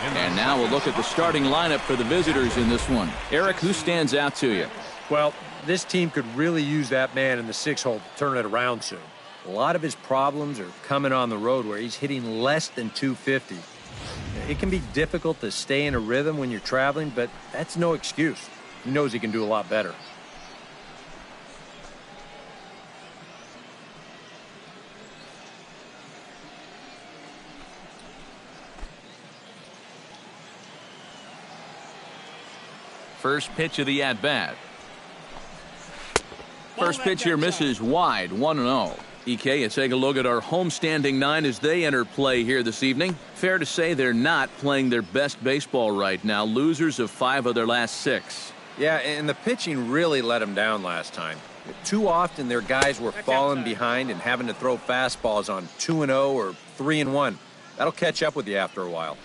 And now we'll look at the starting lineup for the visitors in this one. Eric, who stands out to you? Well, this team could really use that man in the 6-hole to turn it around soon. A lot of his problems are coming on the road where he's hitting less than 250. It can be difficult to stay in a rhythm when you're traveling, but that's no excuse. He knows he can do a lot better. First pitch of the at-bat. First pitch here misses wide, 1-0. EK, you take a look at our homestanding 9 as they enter play here this evening. Fair to say they're not playing their best baseball right now. Losers of 5 of their last 6. Yeah, and the pitching really let them down last time. Too often their guys were falling behind and having to throw fastballs on 2-0 or 3-1. That'll catch up with you after a while.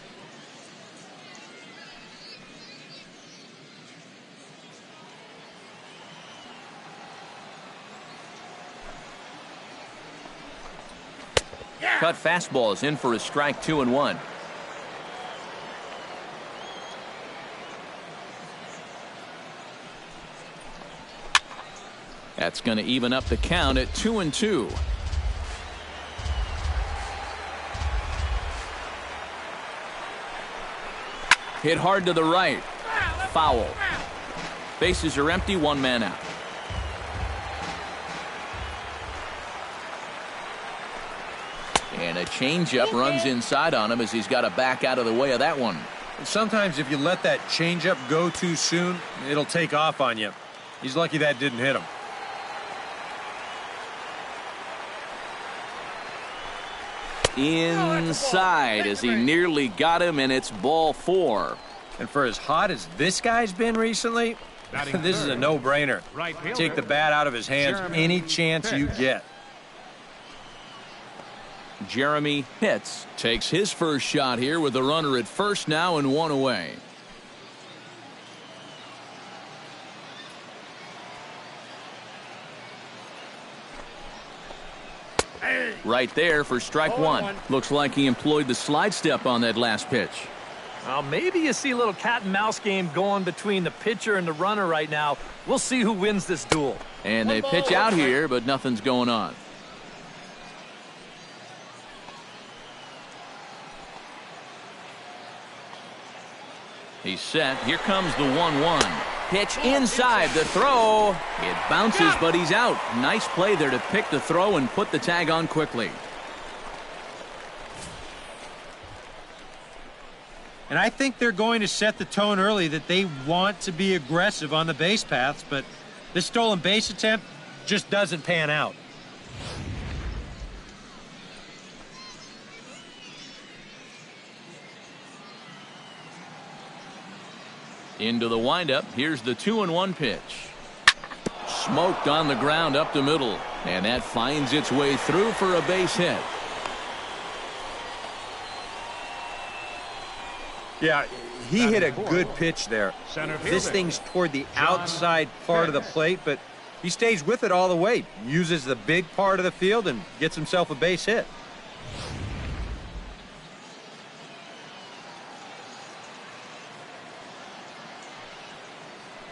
Cut fastball is in for a strike, 2-1. That's going to even up the count at 2-2. Hit hard to the right. Foul. Bases are empty, 1 man out. And a changeup runs inside on him as he's got to back out of the way of that one. Sometimes if you let that changeup go too soon, it'll take off on you. He's lucky that didn't hit him. Inside as he nearly got him, and it's ball 4. And for as hot as this guy's been recently, this is a no-brainer. Take the bat out of his hands any chance you get. Jeremy Pitts takes his first shot here with the runner at first now and 1 away. Right there for strike 1. Looks like he employed the slide step on that last pitch. Well, maybe you see a little cat and mouse game going between the pitcher and the runner right now. We'll see who wins this duel. And they pitch out here, but nothing's going on. He's set. Here comes the 1-1. Pitch inside. The throw. It bounces, but he's out. Nice play there to pick the throw and put the tag on quickly. And I think they're going to set the tone early that they want to be aggressive on the base paths, but this stolen base attempt just doesn't pan out. Into the windup. Here's the 2-1 pitch. Smoked on the ground up the middle. And that finds its way through for a base hit. Yeah, he hit a good pitch there. This thing's toward the outside part of the plate, but he stays with it all the way. Uses the big part of the field and gets himself a base hit.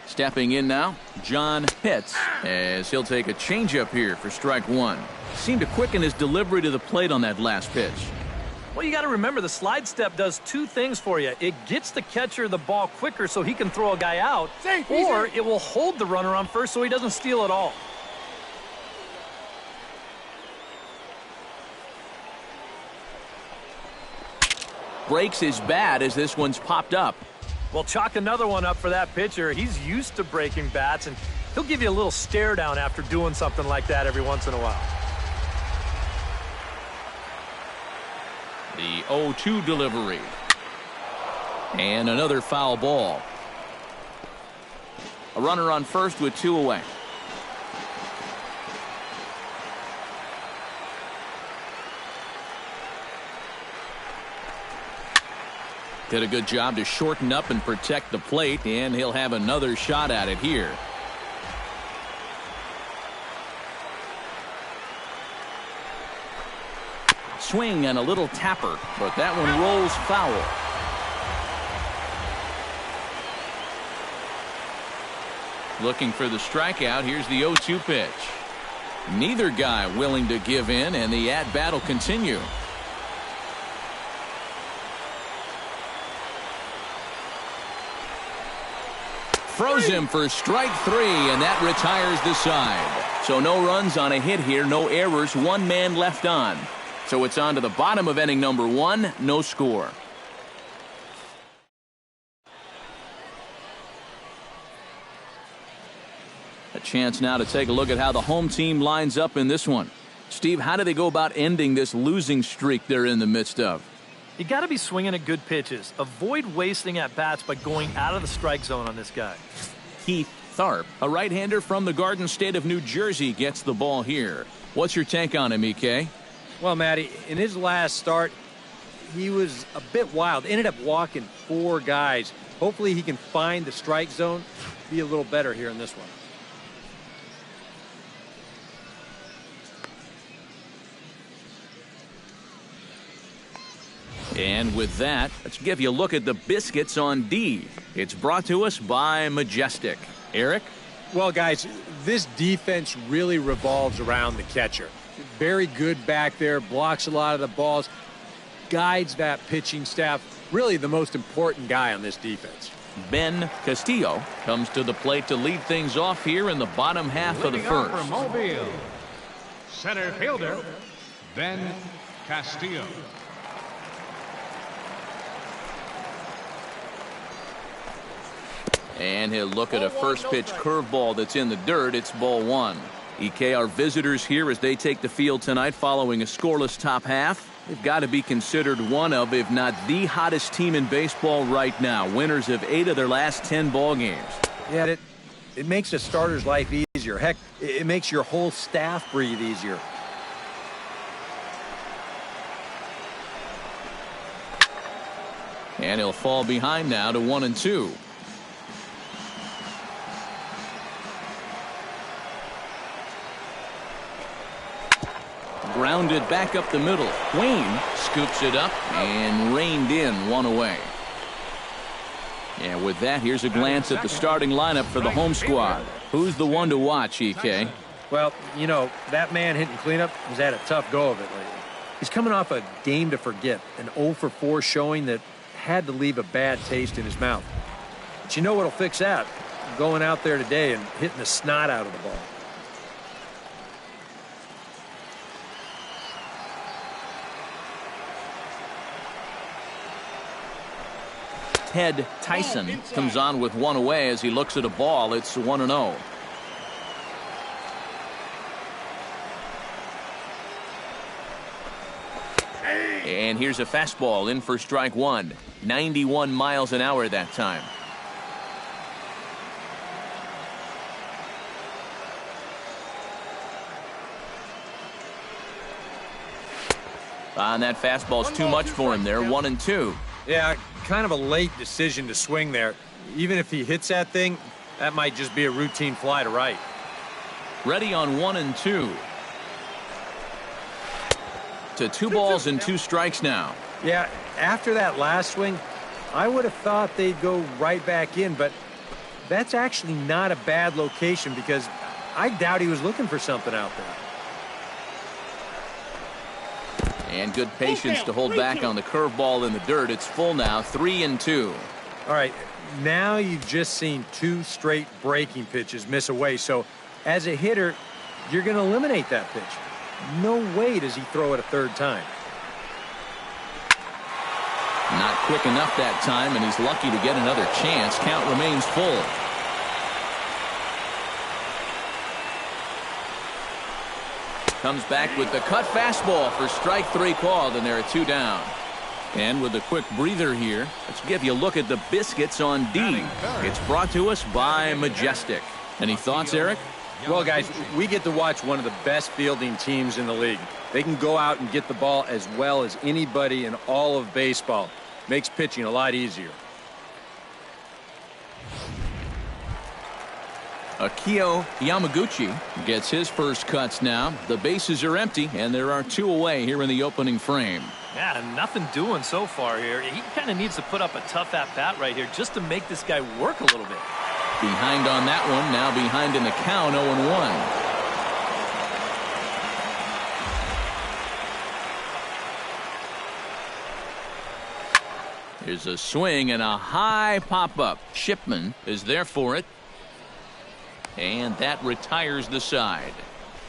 Stepping in now, John Pitts, as he'll take a changeup here for strike 1. Seemed to quicken his delivery to the plate on that last pitch. Well, you got to remember the slide step does 2 things for you. It gets the catcher the ball quicker so he can throw a guy out, or it will hold the runner on first so he doesn't steal it all. Breaks his bat as this one's popped up. Well, chalk another one up for that pitcher. He's used to breaking bats, and he'll give you a little stare down after doing something like that every once in a while. The 0-2 delivery. And another foul ball. A runner on first with 2 away. Did a good job to shorten up and protect the plate, and he'll have another shot at it here. Swing and a little tapper, but that one rolls foul. Looking for the strikeout. Here's the 0-2 pitch. Neither guy willing to give in, and the at-bat will continue. Throws him for strike 3, and that retires the side. So no runs on a hit here, no errors, one man left on. So it's on to the bottom of inning number 1, no score. A chance now to take a look at how the home team lines up in this one. Steve, how do they go about ending this losing streak they're in the midst of? You got to be swinging at good pitches. Avoid wasting at-bats by going out of the strike zone on this guy. Keith Tharp, a right-hander from the Garden State of New Jersey, gets the ball here. What's your take on him, EK? Well, Matty, in his last start, he was a bit wild. Ended up walking 4 guys. Hopefully he can find the strike zone, be a little better here in this one. And with that, let's give you a look at the Biscuits on D. It's brought to us by Majestic. Eric? Well, guys, this defense really revolves around the catcher. Very good back there, blocks a lot of the balls, guides that pitching staff. Really the most important guy on this defense. Ben Castillo comes to the plate to lead things off here in the bottom half of the first. From Mobile, center fielder, Ben Castillo. And he'll look at a first pitch curveball that's in the dirt. It's ball 1. EK, our visitors here as they take the field tonight following a scoreless top half. They've got to be considered one of, if not the hottest team in baseball right now. Winners of 8 of their last 10 ball games. Yeah, it makes a starter's life easier. Heck, it makes your whole staff breathe easier. And he'll fall behind now to 1-2. Grounded back up the middle. Wayne scoops it up and reined in, 1 away. And with that, here's a glance at the starting lineup for the home squad. Who's the one to watch, EK? Well, you know, that man hitting cleanup has had a tough go of it lately. He's coming off a game to forget, an 0 for 4 showing that had to leave a bad taste in his mouth. But you know what'll fix that? Going out there today and hitting the snot out of the ball. Ted Tyson comes on with 1 away as he looks at a ball. It's 1-0. And here's a fastball in for strike 1. 91 miles an hour that time. And that fastball's too much for him there. 1-2. Yeah, kind of a late decision to swing there. Even if he hits that thing, that might just be a routine fly to right. Ready on 1-2. To 2 balls and 2 strikes now. Yeah, after that last swing, I would have thought they'd go right back in, but that's actually not a bad location because I doubt he was looking for something out there. And good patience to hold back on the curveball in the dirt. It's full now, 3-2. All right, now you've just seen 2 straight breaking pitches miss away. So as a hitter, you're going to eliminate that pitch. No way does he throw it a 3rd time. Not quick enough that time, and he's lucky to get another chance. Count remains full. Comes back with the cut fastball for strike 3 called, and there are 2 down. And with a quick breather here, let's give you a look at the Biscuits on D. It's brought to us by Majestic. Any thoughts, Eric? Well, guys, we get to watch one of the best fielding teams in the league. They can go out and get the ball as well as anybody in all of baseball. Makes pitching a lot easier. Akio Yamaguchi gets his first cuts now. The bases are empty, and there are 2 away here in the opening frame. Yeah, nothing doing so far here. He kind of needs to put up a tough at-bat right here just to make this guy work a little bit. Behind on that one, now behind in the count, 0-1. Here's a swing and a high pop-up. Shipman is there for it. And that retires the side.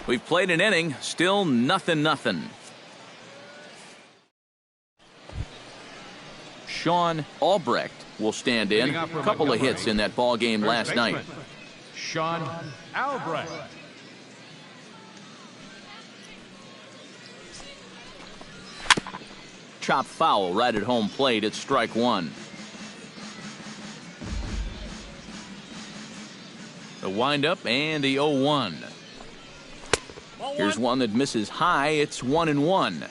We've played an inning, still 0-0. Sean Albrecht will stand in. A couple of hits in that ball game last night. Sean Albrecht. Chop foul right at home plate. It's strike one. The windup and the 0-1. Here's one that misses high. It's 1-1.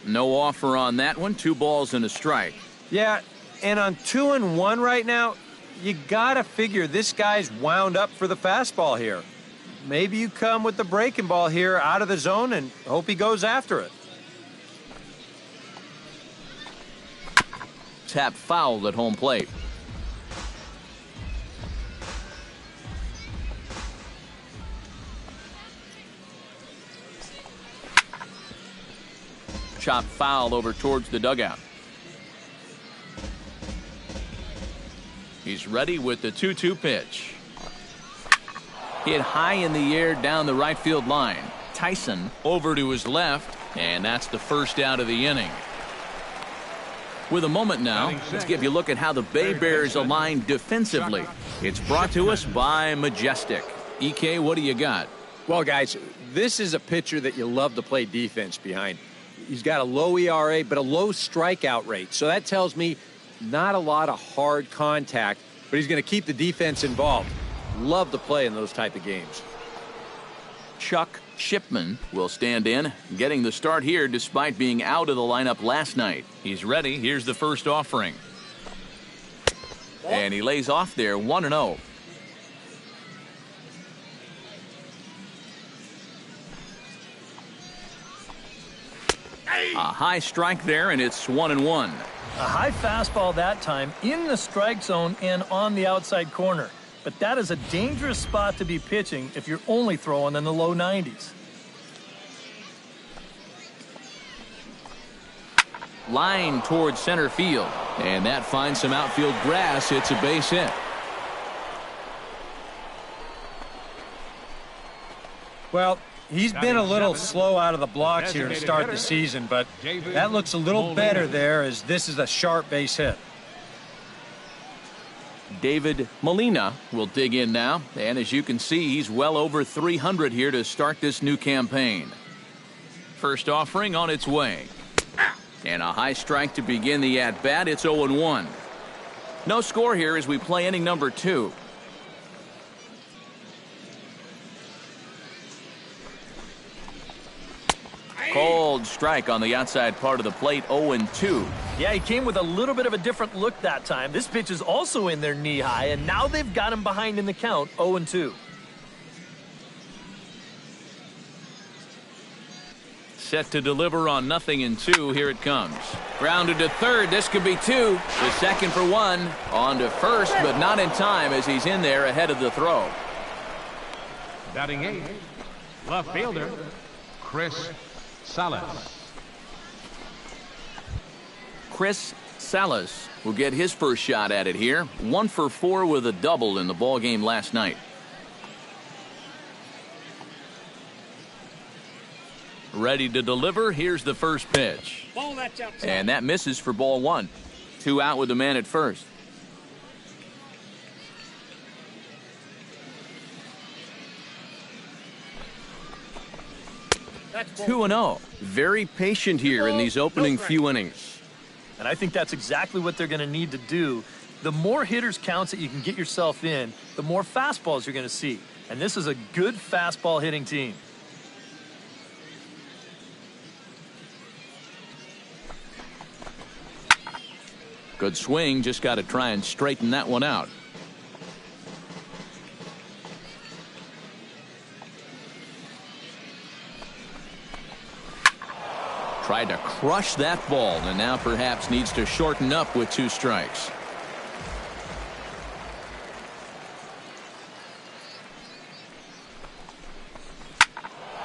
No offer on that one. 2 balls and a strike. Yeah, and on 2-1 right now, you got to figure this guy's wound up for the fastball here. Maybe you come with the breaking ball here out of the zone and hope he goes after it. Tap foul at home plate. Chop foul over towards the dugout. He's ready with the 2-2 pitch. Hit high in the air down the right field line. Tyson over to his left, and that's the first out of the inning. With a moment now, let's give you a look at how the Baybears align defensively. It's brought to us by Majestic. EK, what do you got? Well, guys, this is a pitcher that you love to play defense behind. He's got a low ERA, but a low strikeout rate. So that tells me not a lot of hard contact, but he's going to keep the defense involved. Love to play in those type of games. Chuck Shipman will stand in, getting the start here despite being out of the lineup last night. He's ready. Here's the first offering. And he lays off there, 1-0. A high strike there, and it's 1-1. A high fastball that time in the strike zone and on the outside corner. But that is a dangerous spot to be pitching if you're only throwing in the low 90s. Line towards center field. And that finds some outfield grass. It's a base hit. Well, he's been a little slow out of the blocks here to start the season, but that looks a little better there as this is a sharp base hit. David Molina will dig in now, and as you can see, he's well over 300 here to start this new campaign. First offering on its way. And a high strike to begin the at-bat. It's 0-1. No score here as we play inning number 2. Cold strike on the outside part of the plate, 0-2. Yeah, he came with a little bit of a different look that time. This pitch is also in there knee high, and now they've got him behind in the count, 0-2. Set to deliver on 0-2. Here it comes. Grounded to third. This could be 2. The second for 1. On to first, but not in time as he's in there ahead of the throw. Batting 8, left fielder, Chris Salas. Chris Salas will get his first shot at it here. 1 for 4 with a double in the ball game last night. Ready to deliver. Here's the first pitch. And that misses for ball 1. 2 out with the man at first. That's 2-0. Very patient here in these opening few innings. And I think that's exactly what they're going to need to do. The more hitters counts that you can get yourself in, the more fastballs you're going to see. And this is a good fastball hitting team. Good swing. Just got to try and straighten that one out. Tried to crush that ball and now perhaps needs to shorten up with 2 strikes.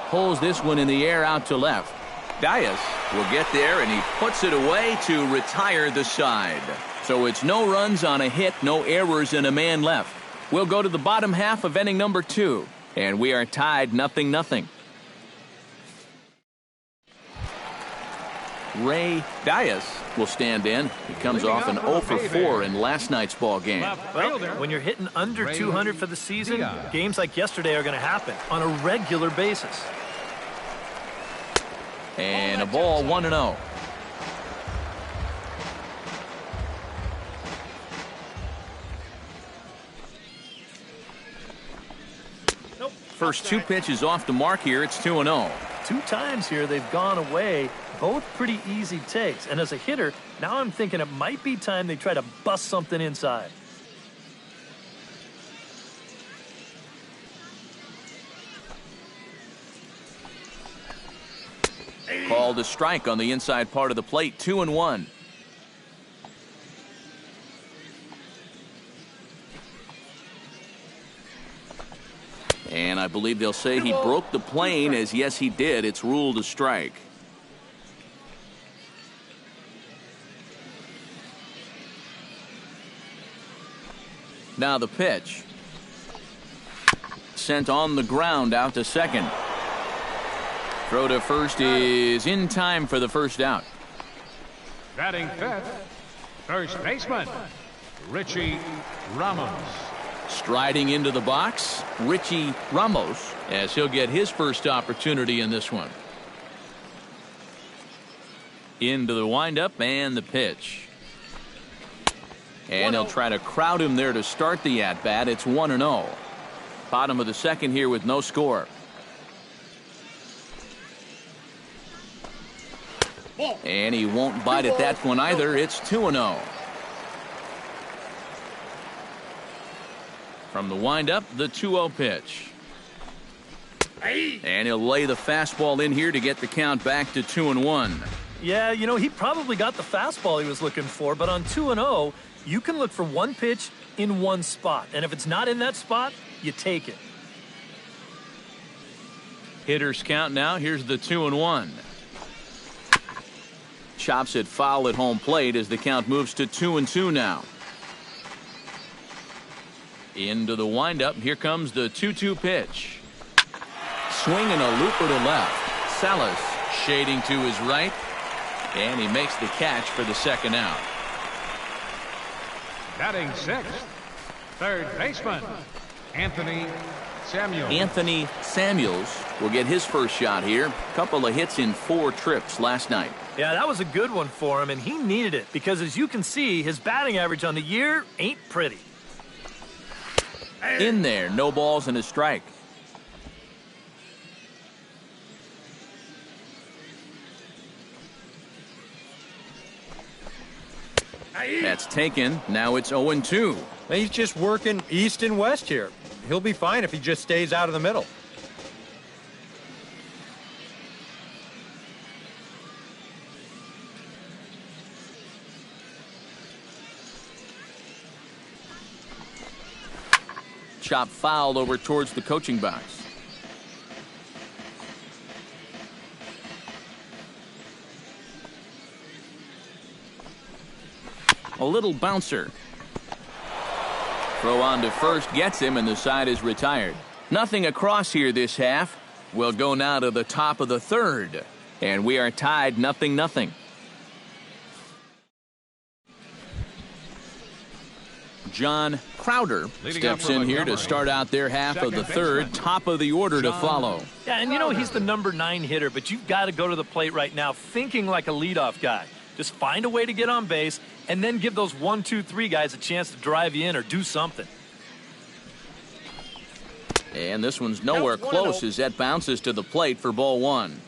Pulls this one in the air out to left. Dias will get there, and he puts it away to retire the side. So it's no runs on a hit, no errors, and a man left. We'll go to the bottom half of inning number 2, and we are tied 0-0. Ray Dias will stand in. He comes off an 0 for 4 in last night's ball game. Well, when you're hitting under 200 for the season, games like yesterday are going to happen on a regular basis. And a ball, 1-0. First 2 pitches off the mark here. It's 2-0. 2 times here they've gone away. Both pretty easy takes. And as a hitter, now I'm thinking it might be time they try to bust something inside. Called a strike on the inside part of the plate. 2-1. And I believe they'll say he broke the plane, as yes he did. It's ruled a strike. Now the pitch. Sent on the ground out to second. Throw to first is in time for the first out. Batting fifth, first baseman, Richie Ramos. Striding into the box, Richie Ramos, as he'll get his first opportunity in this one. Into the windup and the pitch. And they'll try to crowd him there to start the at-bat. It's 1-0. Bottom of the second here with no score. And he won't bite at that one either. It's 2-0. From the windup, the 2-0 pitch. And he'll lay the fastball in here to get the count back to 2-1. Yeah, you know, he probably got the fastball he was looking for, but on 2-0, you can look for one pitch in one spot. And if it's not in that spot, you take it. Hitters count now. Here's the 2-1. Chops it foul at home plate as the count moves to 2-2 now. Into the windup. Here comes the 2-2 pitch. Swinging a looper to left. Salas shading to his right. And he makes the catch for the second out. Batting sixth, third baseman, Anthony Samuels. Anthony Samuels will get his first shot here. Couple of hits in 4 trips last night. Yeah, that was a good one for him, and he needed it because, as you can see, his batting average on the year ain't pretty. In there, no balls and a strike. That's taken. Now it's 0-2. He's just working east and west here. He'll be fine if he just stays out of the middle. Chop fouled over towards the coaching box. A little bouncer. Throw on to first gets him, and the side is retired. Nothing across here this half. We'll go now to the top of the third, and we are tied 0-0. John Crowder steps in here to start out their half of the third. Top of the order to follow. Yeah, and you know he's the number 9 hitter, but you've got to go to the plate right now thinking like a leadoff guy. Just find a way to get on base and then give those 1, 2, 3 guys a chance to drive you in or do something. And this one's nowhere close as that bounces to the plate for ball 1.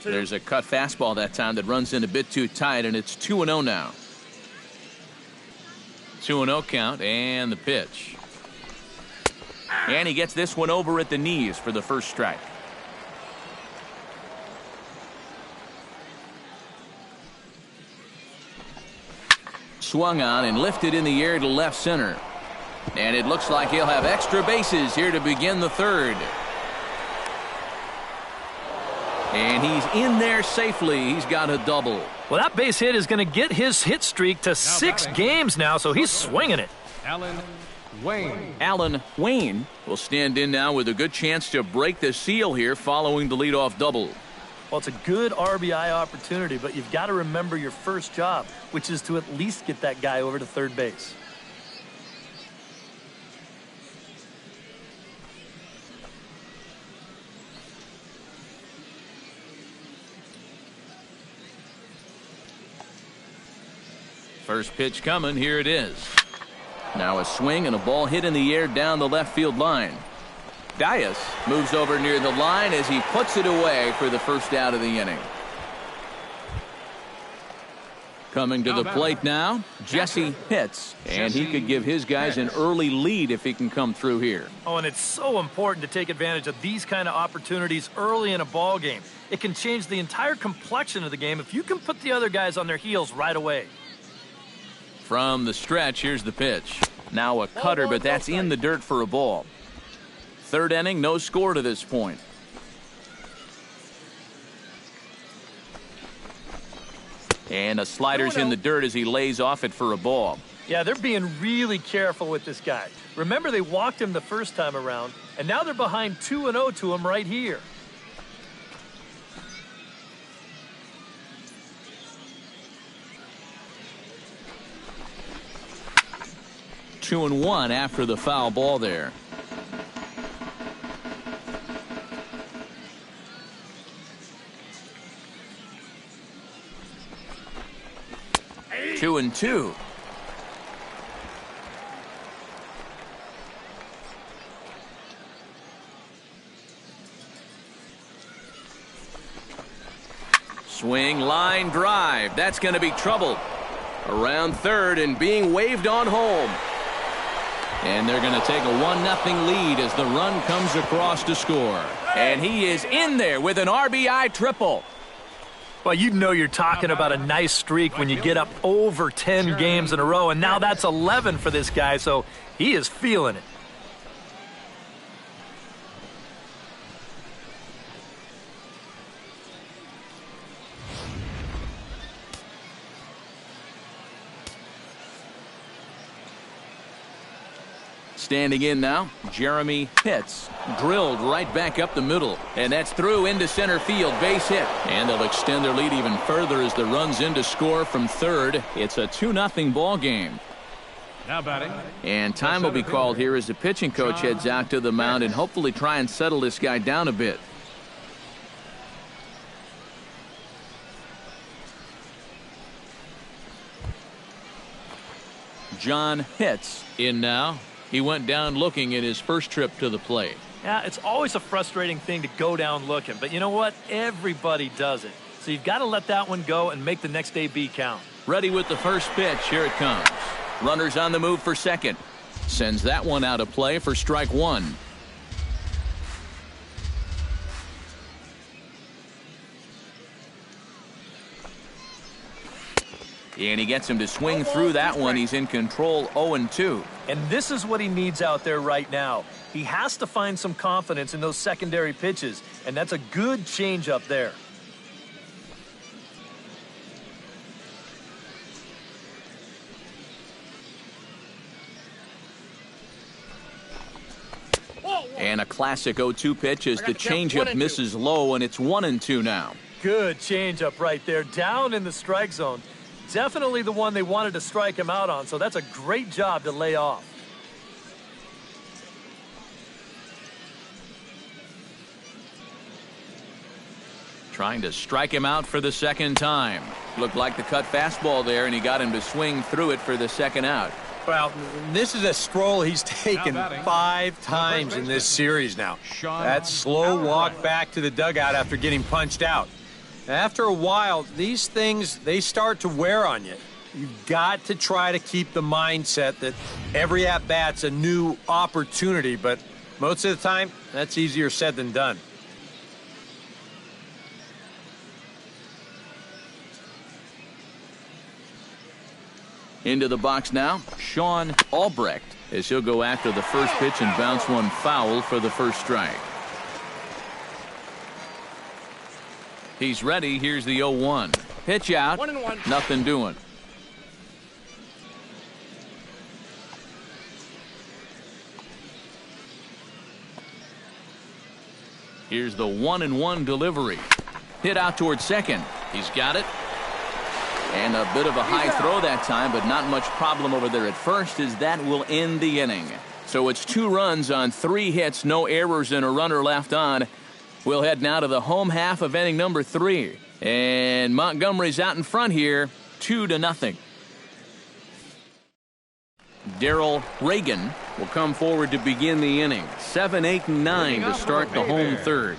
There's a cut fastball that time that runs in a bit too tight, and it's 2-0 now. 2-0 count and the pitch. And he gets this one over at the knees for the first strike. Swung on and lifted in the air to left center. And it looks like he'll have extra bases here to begin the third. And he's in there safely. He's got a double. Well, that base hit is going to get his hit streak to 6 games now, so he's swinging it. Alan Wayne will stand in now with a good chance to break the seal here following the leadoff double. Well, it's a good RBI opportunity, but you've got to remember your first job, which is to at least get that guy over to third base. First pitch coming. Here it is. Now a swing and a ball hit in the air down the left field line. Dias moves over near the line as he puts it away for the first out of the inning. Coming to the plate now, Jesse Pitts, and he could give his guys an early lead if he can come through here. Oh, and it's so important to take advantage of these kind of opportunities early in a ball game. It can change the entire complexion of the game if you can put the other guys on their heels right away. From the stretch, here's the pitch. Now a cutter, but that's in the dirt for a ball. Third inning, no score to this point. And a slider's in the dirt as he lays off it for a ball. Yeah, they're being really careful with this guy. Remember, they walked him the first time around, and now they're behind 2-0 to him right here. Two and one after the foul ball there. Two and two. Swing, line drive. That's going to be trouble. Around third and being waved on home. And they're going to take a 1-0 lead as the run comes across to score. And he is in there with an RBI triple. Well, you know you're talking about a nice streak when you get up over 10 games in a row, and now that's 11 for this guy, so he is feeling it. Standing in now, Jeremy Pitts. Drilled right back up the middle. And that's through into center field. Base hit. And they'll extend their lead even further as the run's in to score from third. It's a 2-0 ball game. Now batting. And time will be called here as the pitching coach heads out to the mound and hopefully try and settle this guy down a bit. John Pitts in now. He went down looking in his first trip to the plate. Yeah, it's always a frustrating thing to go down looking, but you know what? Everybody does it. So you've got to let that one go and make the next AB count. Ready with the first pitch. Here it comes. Runners on the move for second. Sends that one out of play for strike one. And he gets him to swing through that one. He's in control 0-2. And this is what he needs out there right now. He has to find some confidence in those secondary pitches, and that's a good changeup there. And a classic 0-2 pitch as the changeup misses low, and it's 1-2 now. Good changeup right there, down in the strike zone. Definitely the one they wanted to strike him out on, so that's a great job to lay off. Trying to strike him out for the second time. Looked like the cut fastball there, and he got him to swing through it for the second out. Well, this is a stroll he's taken 5 times in this series now. That slow walk back to the dugout after getting punched out. After a while, these things, they start to wear on you. You've got to try to keep the mindset that every at-bat's a new opportunity, but Most of the time, that's easier said than done. Into the box now, Sean Albrecht, as he'll go after the first pitch and bounce one foul for the first strike. He's ready. Here's the 0-1. Pitch out. 1-1. Nothing doing. Here's the 1-1 delivery. Hit out towards second. He's got it. And a bit of a high throw that time, but not much problem over there at first, as that will end the inning. So it's 2 runs on 3 hits, no errors, and a runner left on. We'll head now to the home half of inning number 3. And Montgomery's out in front here, 2-0. Darrell Reagan will come forward to begin the inning. 7, 8, and 9 to start the home third.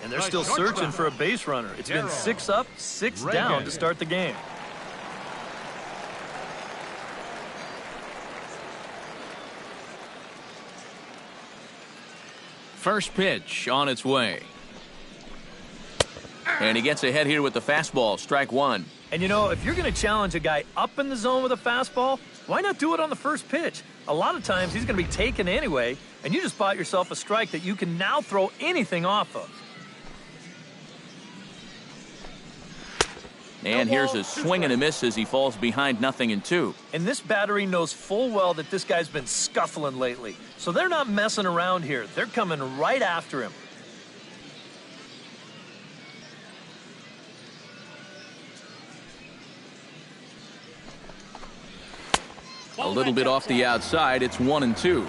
And they're still searching for a base runner. It's been 6 up, 6 down to start the game. First pitch on its way. And he gets ahead here with the fastball, strike 1. And, you know, if you're going to challenge a guy up in the zone with a fastball, why not do it on the first pitch? A lot of times he's going to be taken anyway, and you just bought yourself a strike that you can now throw anything off of. And here's a swing and a miss as he falls behind 0-2. And this battery knows full well that this guy's been scuffling lately. So they're not messing around here. They're coming right after him. A little bit off the outside. It's 1-2.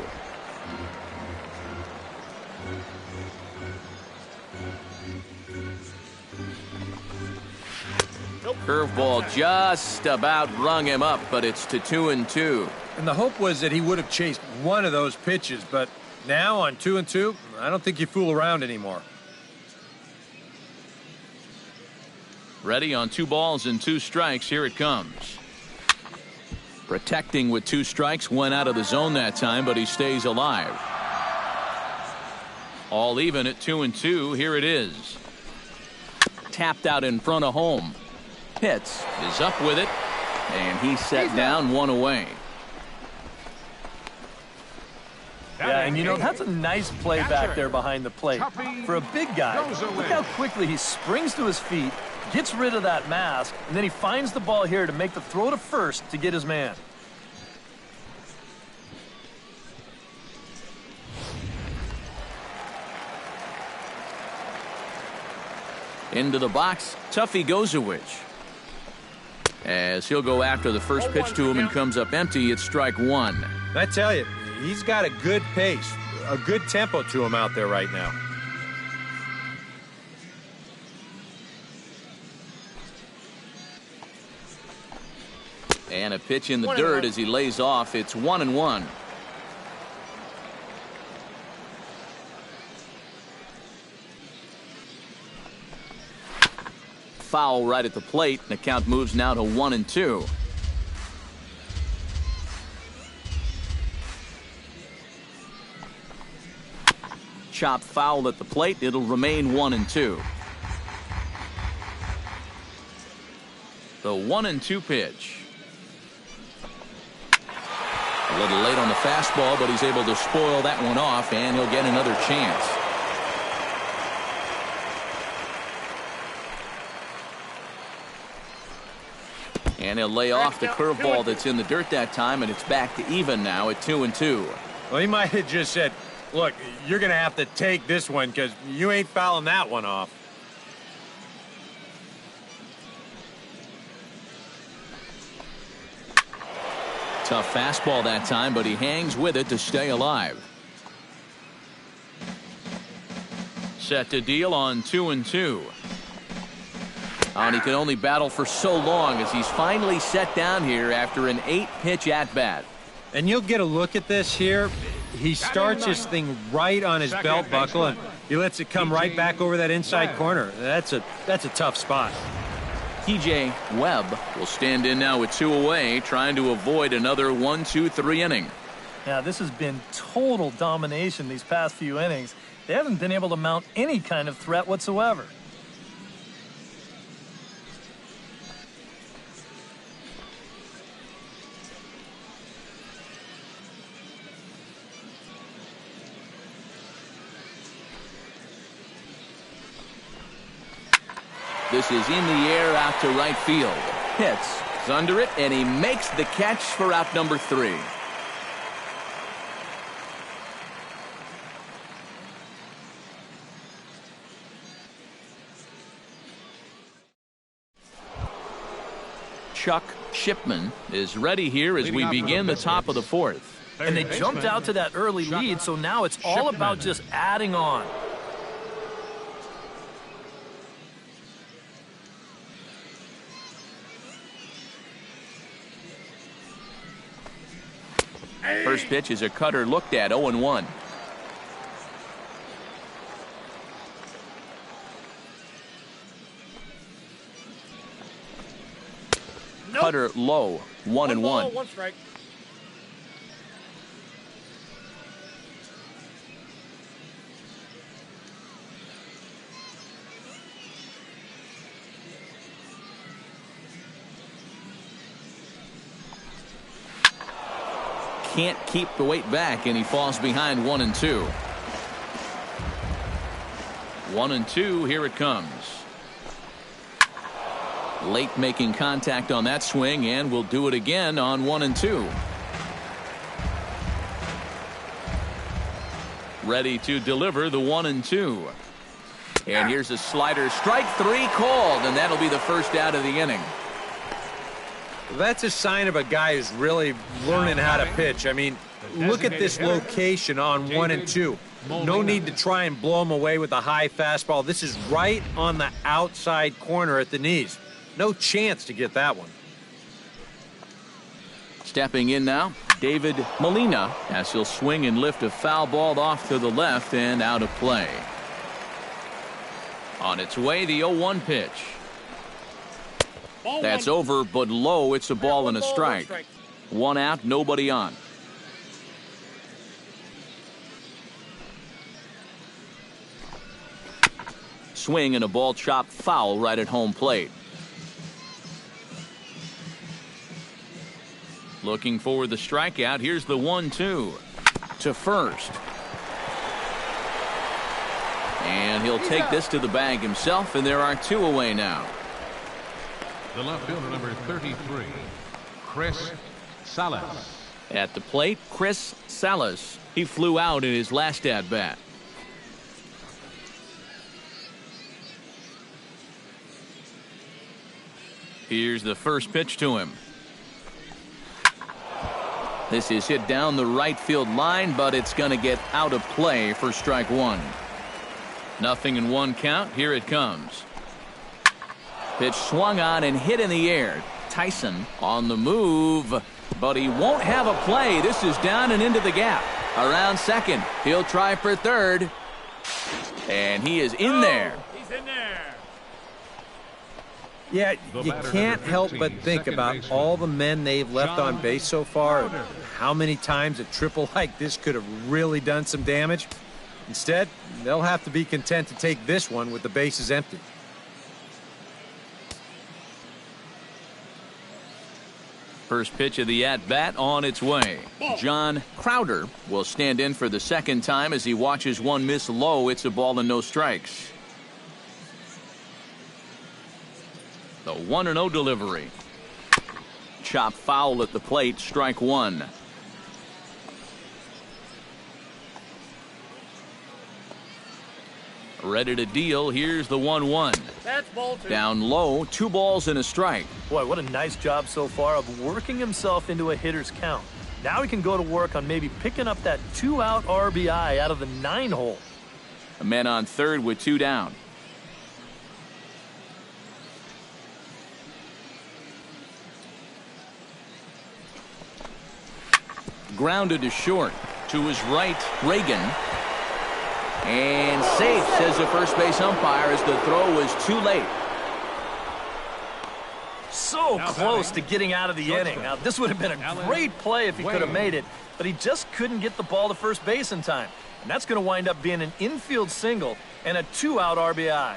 Curveball just about rung him up, but it's to 2-2. And the hope was that he would have chased one of those pitches, but now on 2-2, I don't think you fool around anymore. Ready on 2 balls and 2 strikes. Here it comes. Protecting with 2 strikes, went out of the zone that time, but he stays alive. All even at 2-2. Here it is. Tapped out in front of home. Pitts is up with it, and he's set down, 1 away. Yeah, and you know, that's a nice play back there behind the plate. For a big guy, look how quickly he springs to his feet, gets rid of that mask, and then he finds the ball here to make the throw to first to get his man. Into the box, Tuffy Gozowicz. As he'll go after the first pitch to him and comes up empty, it's strike 1. I tell you, he's got a good pace, a good tempo to him out there right now. And a pitch in the dirt as he lays off. It's 1-1. Foul right at the plate. The count moves now to 1-2. Chop foul at the plate. It'll remain 1-2. The 1-2 pitch. A little late on the fastball, but he's able to spoil that one off, and he'll get another chance. And he'll lay off the curveball that's in the dirt that time, and it's back to even now at 2-2. Well, he might have just said, look, you're going to have to take this one because you ain't fouling that one off. Tough fastball that time, but he hangs with it to stay alive. Set to deal on 2-2. And he can only battle for so long as he's finally set down here after an 8-pitch at-bat. And you'll get a look at this here. He starts this thing right on his belt buckle, and he lets it come right back over that inside corner. That's a tough spot. TJ Webb will stand in now with 2 away, trying to avoid another 1-2-3 inning. Yeah, this has been total domination these past few innings. They haven't been able to mount any kind of threat whatsoever. This is in the air out to right field. Hits. He's under it, and he makes the catch for out number 3. Chuck Shipman is ready here as we begin the top of the 4th. And they jumped out to that early lead, so now it's all about just adding on. First pitch is a cutter looked at, 0-1. Nope. Cutter low, 1-1. One strike. Can't keep the weight back, and he falls behind 1-2. 1-2, here it comes. Late making contact on that swing, and will do it again on 1-2. Ready to deliver the 1-2. And here's a slider, strike 3 called, and that'll be the first out of the inning. That's a sign of a guy who's really learning how to pitch. I mean, look at this location on 1 and 2. No need to try and blow him away with a high fastball. This is right on the outside corner at the knees. No chance to get that one. Stepping in now, David Molina, as he'll swing and lift a foul ball off to the left and out of play. On its way, the 0-1 pitch. That's over, but low. It's a ball and a strike. 1 out, nobody on. Swing and a ball chopped foul right at home plate. Looking for the strikeout. Here's the 1-2 to first. And he'll take this to the bag himself, and there are 2 away now. The left fielder, number 33, Chris Salas. At the plate, Chris Salas. He flew out in his last at-bat. Here's the first pitch to him. This is hit down the right field line, but it's going to get out of play for strike 1. 0-1 count. Here it comes. Pitch swung on and hit in the air. Tyson on the move, but he won't have a play. This is down and into the gap. Around second. He'll try for third. And he is in there. He's in there. Yeah, you can't help but think about all the men they've left on base so far. How many times a triple like this could have really done some damage. Instead, they'll have to be content to take this one with the bases empty. First pitch of the at-bat on its way. John Crowder will stand in for the second time as he watches one miss low. It's a ball and no strikes. The 1-0 delivery. Chop foul at the plate, strike 1. Ready to deal. Here's the 1-1. That's ball 2. Down low, 2 balls and a strike. Boy, what a nice job so far of working himself into a hitter's count. Now he can go to work on maybe picking up that 2-out RBI out of the 9-hole. A man on third with 2 down. Grounded to short. To his right, Reagan. And safe, says the first base umpire, as the throw was too late. So so close to getting out of the inning. Now, this would have been a great play if he could have made it, but he just couldn't get the ball to first base in time. And that's going to wind up being an infield single and a 2-out RBI.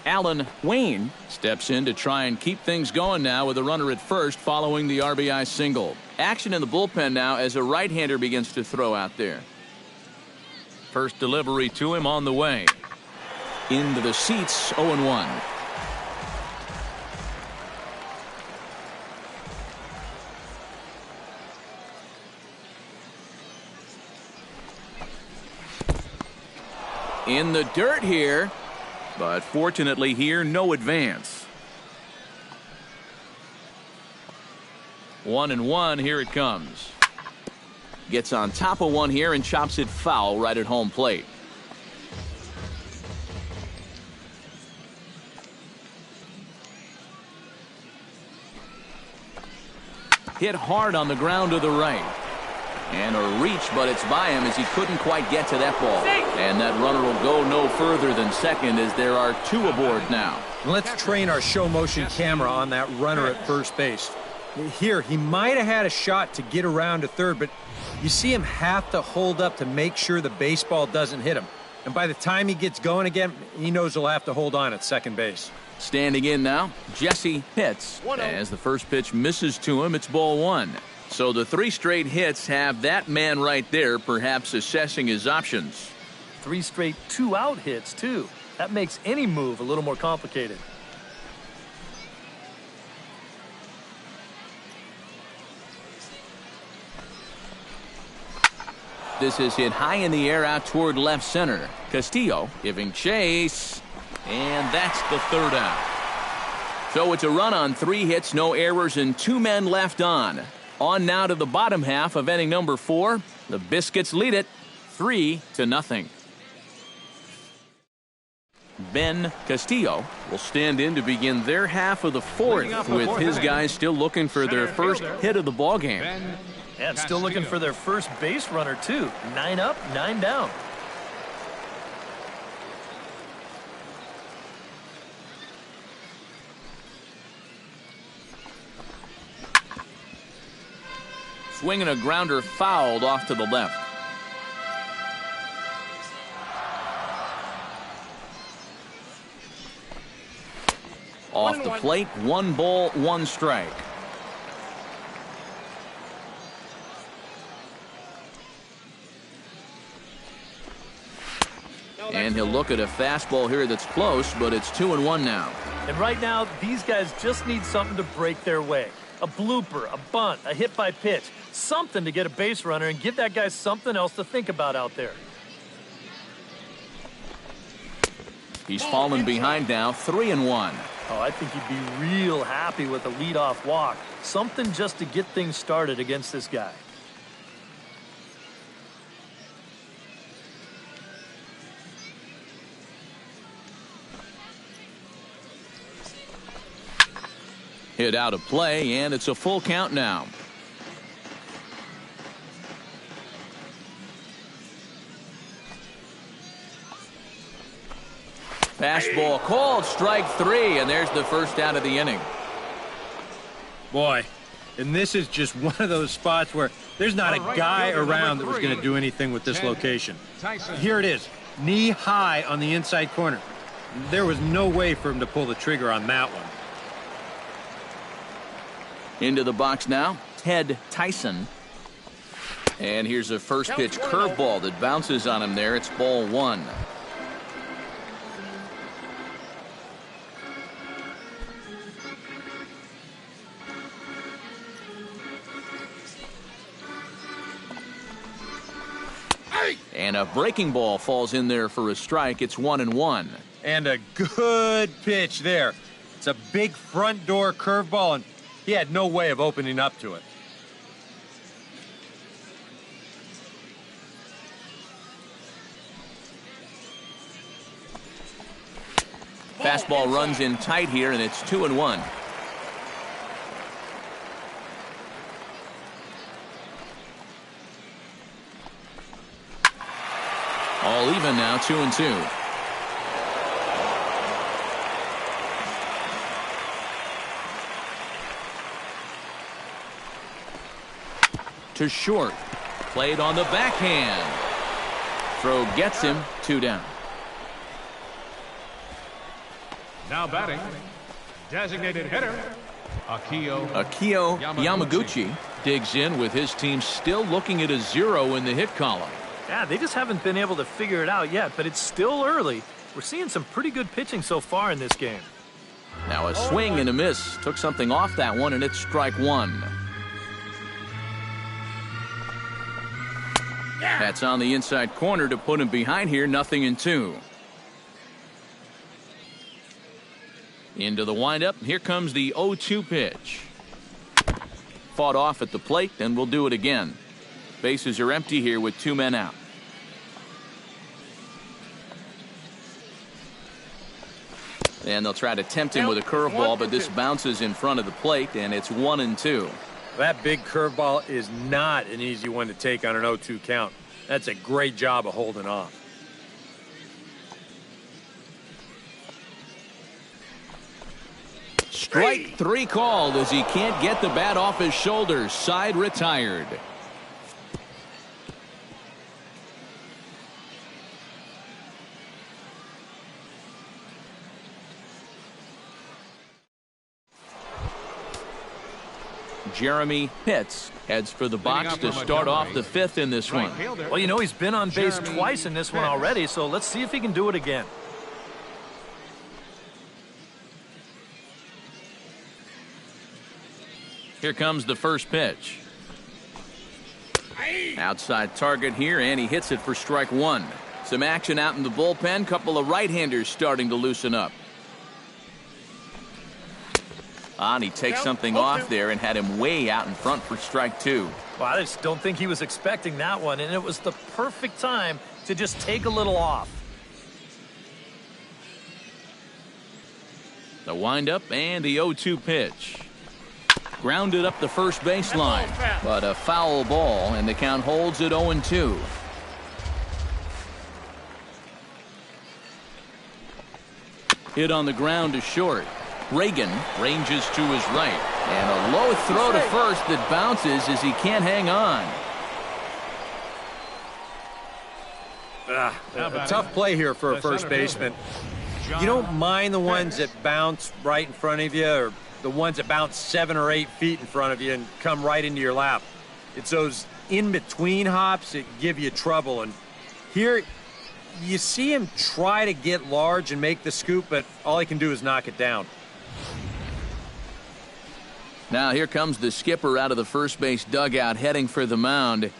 Alan Wayne steps in to try and keep things going now with a runner at first following the RBI single. Action in the bullpen now as a right-hander begins to throw out there. First delivery to him on the way. Into the seats, 0-1. In the dirt here, but fortunately here, no advance. 1-1, here it comes. Gets on top of one here and chops it foul right at home plate. Hit hard on the ground to the right. And a reach, but it's by him as he couldn't quite get to that ball. And that runner will go no further than second as there are two aboard now. Let's train our show motion camera on that runner at first base. Here, he might have had a shot to get around to third, but you see him have to hold up to make sure the baseball doesn't hit him. And by the time he gets going again, he knows he'll have to hold on at second base. Standing in now, Jesse Pitts. As the first pitch misses to him, it's ball one. So the three straight hits have that man right there perhaps assessing his options. 3 straight 2-out hits, too. That makes any move a little more complicated. This is hit high in the air out toward left center. Castillo giving chase. And that's the third out. So it's a run on 3 hits, no errors, and 2 men left on. On now to the bottom half of inning number 4. The Biscuits lead it 3-0. Ben Castillo will stand in to begin their half of the 4th with his guys still looking for their first hit of the ball game. And still looking for their first base runner, too. 9 up, 9 down. Swinging a grounder fouled off to the left. Off the plate, 1 ball, 1 strike. And he'll look at a fastball here that's close, but it's 2-1 now. And right now, these guys just need something to break their way. A blooper, a bunt, a hit by pitch. Something to get a base runner and give that guy something else to think about out there. He's fallen behind now, 3-1. Oh, I think he'd be real happy with a leadoff walk. Something just to get things started against this guy. Hit out of play, and it's a full count now. Fastball called, strike 3, and there's the first out of the inning. Boy, and this is just one of those spots where there's not a guy around that was going to do anything with this location. Here it is, knee high on the inside corner. There was no way for him to pull the trigger on that one. Into the box now, Ted Tyson. And here's a first pitch curveball that bounces on him there. It's ball 1. And a breaking ball falls in there for a strike. It's 1-1. And a good pitch there. It's a big front door curveball, and he had no way of opening up to it. Fastball runs in tight here, and it's 2-1. All even now, 2-2. to short. Played on the backhand. Throw gets him 2 down. Now batting, designated hitter, Akio Yamaguchi digs in with his team still looking at a 0 in the hit column. Yeah, they just haven't been able to figure it out yet, but it's still early. We're seeing some pretty good pitching so far in this game. Now a swing and a miss. Took something off that one, and it's strike 1. That's on the inside corner to put him behind here, 0-2. Into the windup. Here comes the 0-2 pitch. Fought off at the plate, and we'll do it again. Bases are empty here with 2 men out. And they'll try to tempt him with a curveball, but this bounces in front of the plate, and it's 1-2. That big curveball is not an easy one to take on an 0-2 count. That's a great job of holding off. Strike 3 called as he can't get the bat off his shoulders. Side retired. Jeremy Pitts heads for the box to start off the 5th in this one. Well, you know, he's been on base twice in this one already, so let's see if he can do it again. Here comes the first pitch. Outside target here, and he hits it for strike 1. Some action out in the bullpen. Couple of right-handers starting to loosen up. And he takes something off there and had him way out in front for strike 2. Well, I just don't think he was expecting that one, and it was the perfect time to just take a little off. The windup and the 0-2 pitch. Grounded up the first baseline, but a foul ball, and the count holds at 0-2. Hit on the ground to short. Reagan ranges to his right, and a low throw to first that bounces as he can't hang on. A tough play here for a first baseman. You don't mind the ones that bounce right in front of you, or the ones that bounce 7 or 8 feet in front of you and come right into your lap. It's those in-between hops that give you trouble. And here, you see him try to get large and make the scoop, but all he can do is knock it down. Now here comes the skipper out of the first base dugout heading for the mound.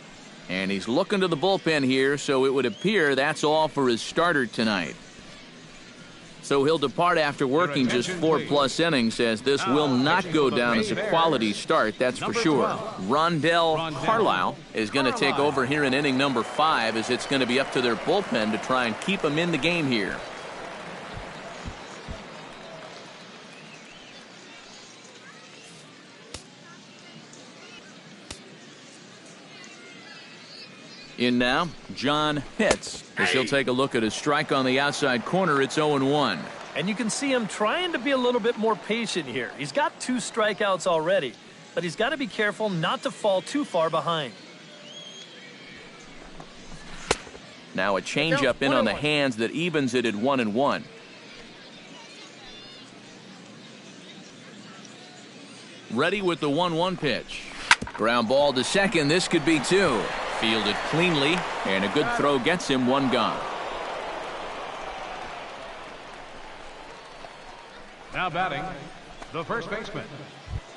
And he's looking to the bullpen here, so it would appear that's all for his starter tonight. So he'll depart after working just 4+ innings, as this will not go down as a quality start, that's for sure. Rondell Carlisle is going to take over here in inning number 5, as it's going to be up to their bullpen to try and keep him in the game here. In now, John Pitts, as he'll take a look at his strike on the outside corner. It's 0-1. And you can see him trying to be a little bit more patient here. He's got 2 strikeouts already, but he's got to be careful not to fall too far behind. Now a changeup in on the hands that evens it at 1-1. Ready with the 1-1 pitch. Ground ball to second. This could be 2. Fielded cleanly, and a good throw gets him 1 gone. Now batting, the first baseman,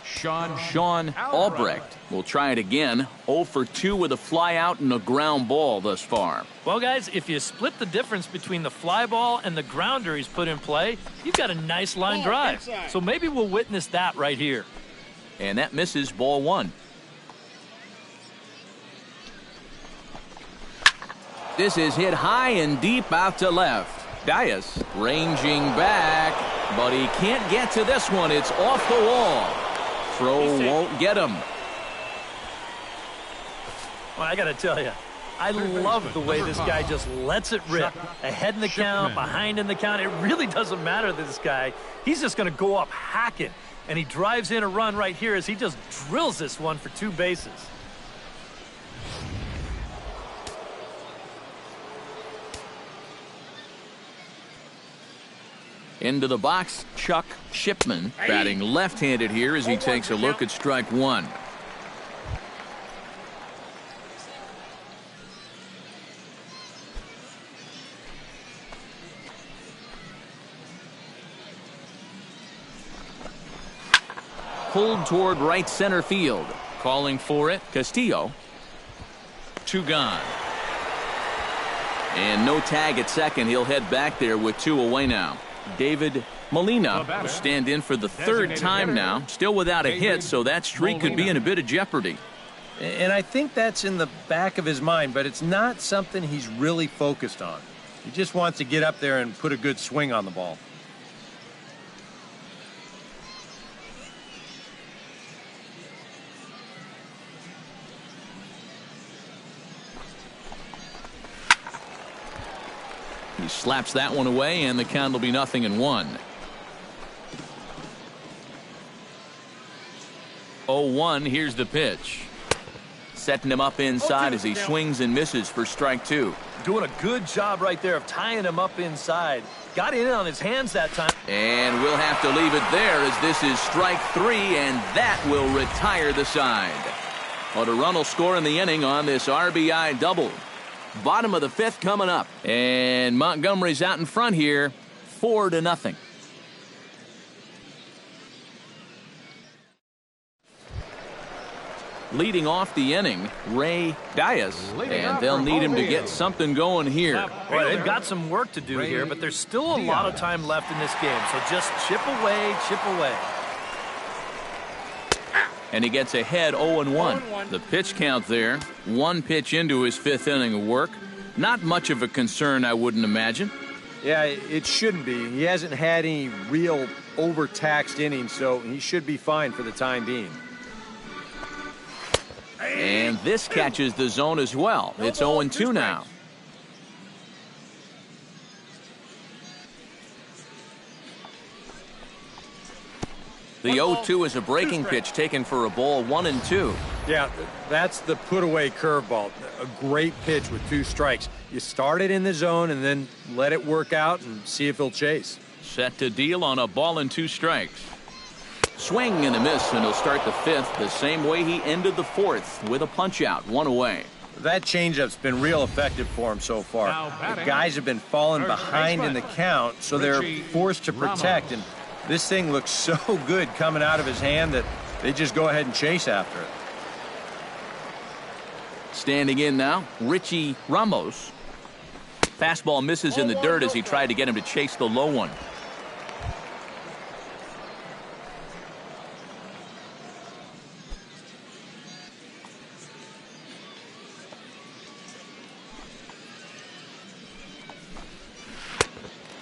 Sean Albrecht will try it again. 0 for 2 with a fly out and a ground ball thus far. Well, guys, if you split the difference between the fly ball and the grounder he's put in play, you've got a nice line drive. So maybe we'll witness that right here. And that misses, ball 1. This is hit high and deep out to left. Dias ranging back, but he can't get to this one. It's off the wall. Throw won't get him. Well, I got to tell you, I love the way this guy just lets it rip. Ahead in the count, behind in the count. It really doesn't matter to this guy. He's just going to go up hacking. And he drives in a run right here as he just drills this one for 2 bases. Into the box, Chuck Shipman, batting left-handed here as he takes a look at strike one. Pulled toward right center field. Calling for it, Castillo. 2 gone. And no tag at second. He'll head back there with 2 away now. David Molina will stand in for the 3rd time now. Still without a hit, so that streak could be in a bit of jeopardy. And I think that's in the back of his mind, but it's not something he's really focused on. He just wants to get up there and put a good swing on the ball. He slaps that one away, and the count will be 0-1. 0-1, here's the pitch. Setting him up inside as he swings and misses for strike 2. Doing a good job right there of tying him up inside. Got in on his hands that time. And we'll have to leave it there as this is strike 3, and that will retire the side. But a run will score in the inning on this RBI double. Bottom of the 5th coming up. And Montgomery's out in front here, 4-0. Leading off the inning, Ray Diaz. And they'll need him to get something going here. Well, they've got some work to do here, but there's still a lot of time left in this game. So just chip away, chip away. And he gets ahead 0-1. The pitch count there, 1 pitch into his 5th inning of work. Not much of a concern, I wouldn't imagine. Yeah, it shouldn't be. He hasn't had any real overtaxed innings, so he should be fine for the time being. And this catches the zone as well. It's 0-2 now. The 0-2 is a breaking pitch taken for a ball, 1-2. Yeah, that's the put-away curveball. A great pitch with 2 strikes. You start it in the zone and then let it work out and see if he'll chase. Set to deal on a ball and 2 strikes. Swing and a miss, and he'll start the 5th the same way he ended the 4th with a punch-out, 1 away. That changeup's been real effective for him so far. The guys have been falling behind in the count, so they're forced to protect, and this thing looks so good coming out of his hand that they just go ahead and chase after it. Standing in now, Richie Ramos. Fastball misses in the dirt as he tried to get him to chase the low one.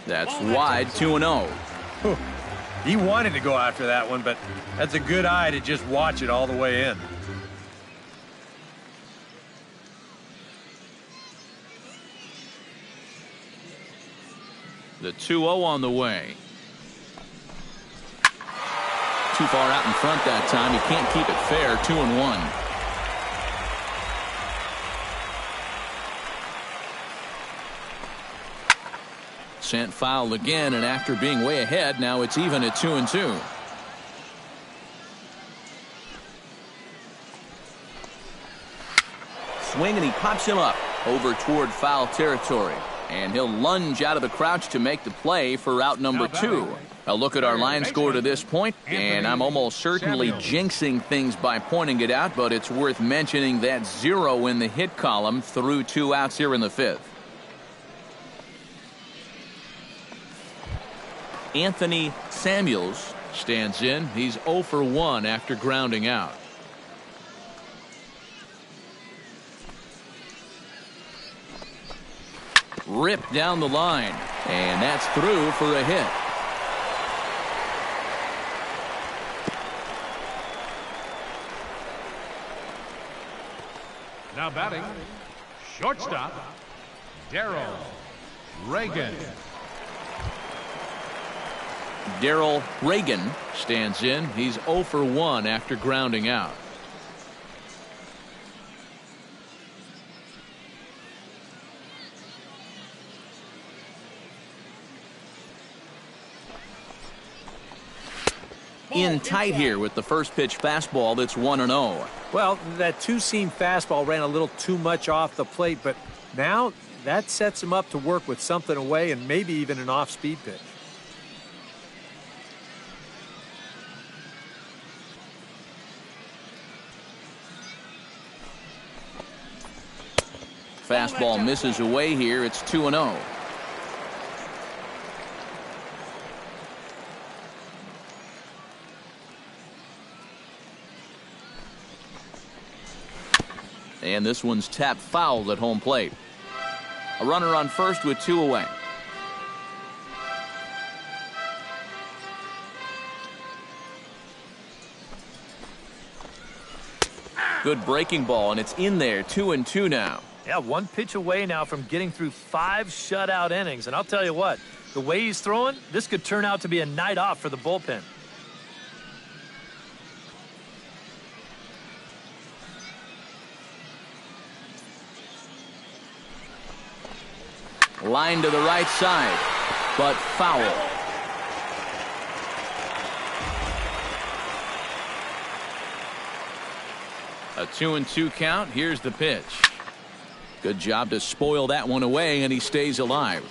That's wide, 2-0. He wanted to go after that one, but that's a good eye to just watch it all the way in. The 2-0 on the way. Too far out in front that time. He can't keep it fair. 2-1. Sent foul again, and after being way ahead, now it's even at 2-2. Swing, and he pops him up over toward foul territory. And he'll lunge out of the crouch to make the play for out number 2. A look at our line score to this point, and I'm almost certainly jinxing things by pointing it out, but it's worth mentioning that 0 in the hit column through 2 outs here in the 5th. Anthony Samuels stands in. He's 0 for 1 after grounding out. Ripped down the line, and that's through for a hit. Now batting, shortstop, Darrell Reagan. Darrell Reagan stands in. He's 0 for 1 after grounding out. in tight here with the first pitch fastball that's 1-0. Well, that two-seam fastball ran a little too much off the plate, but now that sets him up to work with something away and maybe even an off-speed pitch. Fastball misses away here. It's 2-0. And this one's tapped foul at home plate. A runner on first with 2 away. Good breaking ball, and it's in there. 2-2 now. Yeah, 1 pitch away now from getting through 5 shutout innings. And I'll tell you what, the way he's throwing, this could turn out to be a night off for the bullpen. Line to the right side, but foul. A 2-2 count. Here's the pitch. Good job to spoil that one away, and he stays alive.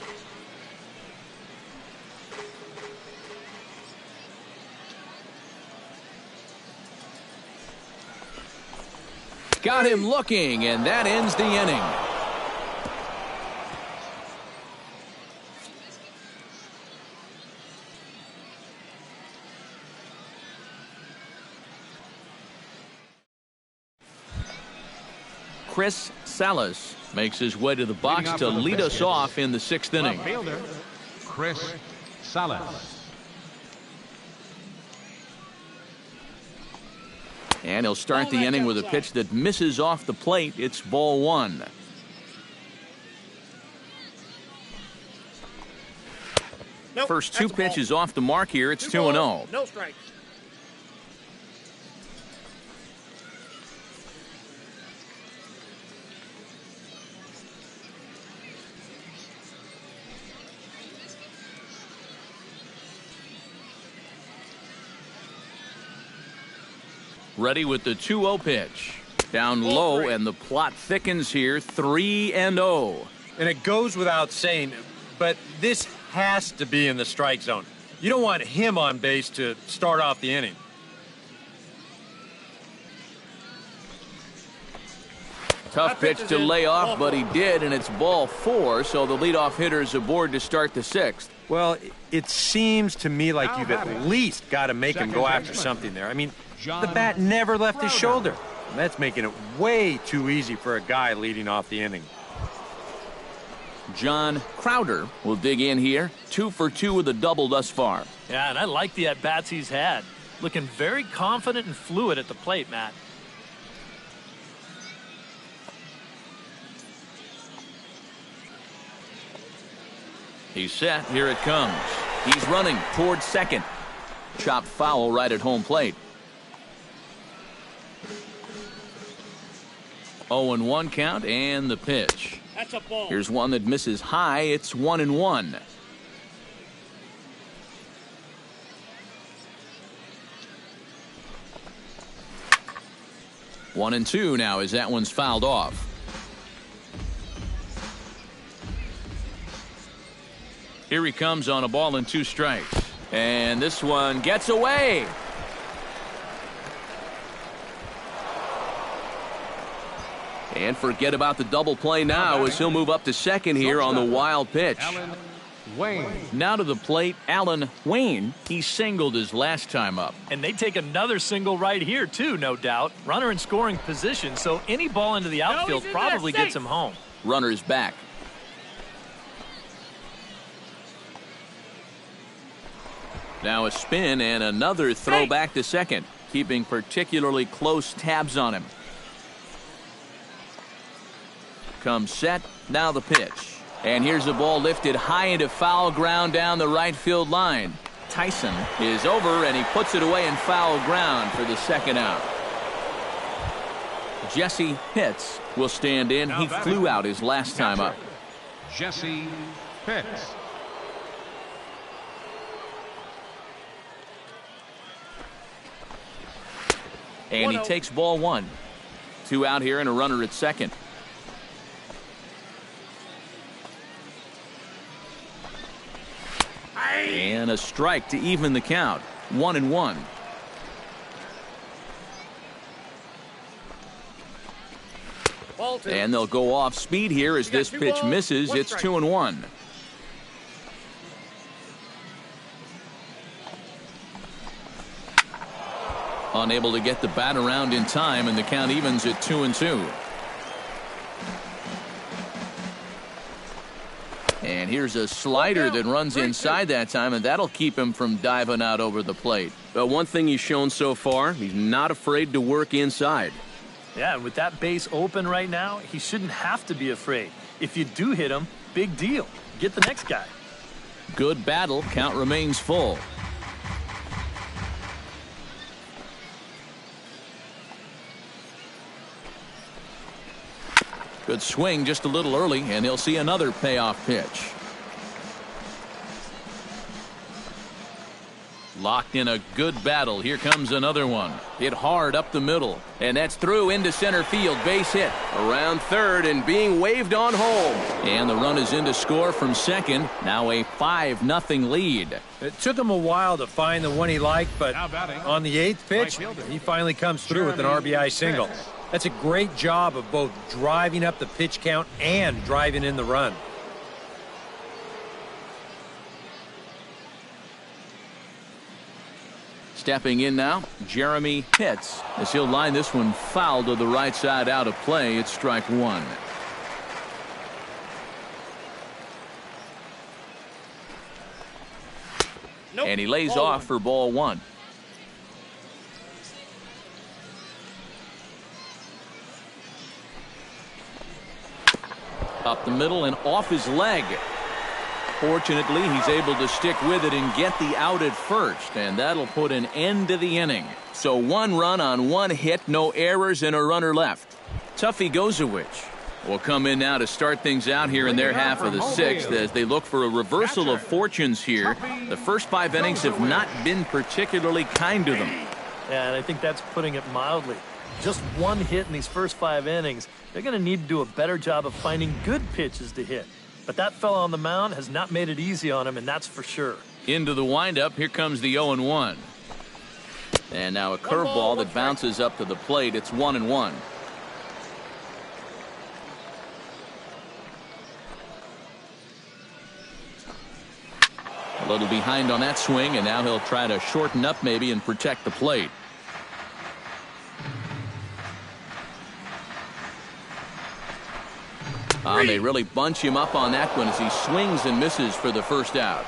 Got him looking, and that ends the inning. Chris Salas makes his way to the box to lead us off in the 6th inning. Fielder, Chris Salas. And he'll start the inning with a pitch that misses off the plate. It's ball 1. First 2 pitches off the mark here. It's 2-0. No strikes. Ready with the 2-0 pitch. Down low, and the plot thickens here. 3-0. And it goes without saying, but this has to be in the strike zone. You don't want him on base to start off the inning. Tough pitch to lay off, but he did, and it's ball 4, so the leadoff hitter is aboard to start the 6th. Well, it seems to me like you've at least got to make him go after something there. I mean, the bat never left his shoulder. And that's making it way too easy for a guy leading off the inning. John Crowder will dig in here. 2 for 2 with a double thus far. Yeah, and I like the at-bats he's had. Looking very confident and fluid at the plate, Matt. He's set. Here it comes. He's running towards second. Chopped foul right at home plate. 0-1 count, and the pitch. That's a ball. Here's one that misses high. It's 1-1. One and 2 now as that one's fouled off. Here he comes on a ball and 2 strikes. And this one gets away. And forget about the double play now as he'll move up to second here on the wild pitch. Now to the plate, Alan Wayne. He singled his last time up. And they take another single right here, too, no doubt. Runner in scoring position, so any ball into the outfield probably gets him home. Runner's back. Now a spin and another throw back to second, keeping particularly close tabs on him. Comes set, now the pitch. And here's the ball lifted high into foul ground down the right field line. Tyson is over, and he puts it away in foul ground for the second out. Jesse Pitts will stand in. He flew out his last time up. Jesse Pitts. And he takes ball one. 2 out here and a runner at second. And a strike to even the count. 1-1. And they'll go off speed here as this pitch misses. It's 2-1. Unable to get the bat around in time, and the count evens at 2-2. And here's a slider that runs inside that time, and that'll keep him from diving out over the plate. But one thing he's shown so far, he's not afraid to work inside. Yeah, and with that base open right now, he shouldn't have to be afraid. If you do hit him, big deal. Get the next guy. Good battle. Count remains full. Good swing just a little early, and he'll see another payoff pitch. Locked in a good battle. Here comes another one. Hit hard up the middle. And that's through into center field. Base hit. Around third and being waved on home. And the run is in to score from second. Now a 5-0 lead. It took him a while to find the one he liked, but on the 8th pitch, he finally comes through with an RBI single. That's a great job of both driving up the pitch count and driving in the run. Stepping in now, Jeremy Pitts, as he'll line this one foul to the right side out of play. It's strike one. And he lays off for ball one. Up the middle and off his leg. Fortunately, he's able to stick with it and get the out at first, and that'll put an end to the inning. So 1 run on 1 hit, no errors, and a runner left. Tuffy Gozowicz will come in now to start things out here in their half of the 6th as they look for a reversal of fortunes here. The first 5 innings have not been particularly kind to them. Yeah, and I think that's putting it mildly. Just 1 hit in these first 5 innings. They're going to need to do a better job of finding good pitches to hit. But that fella on the mound has not made it easy on him, and that's for sure. Into the windup. Here comes the 0-1. And now a curveball that bounces up to the plate. It's 1-1. A little behind on that swing, and now he'll try to shorten up maybe and protect the plate. They really bunch him up on that one as he swings and misses for the first out.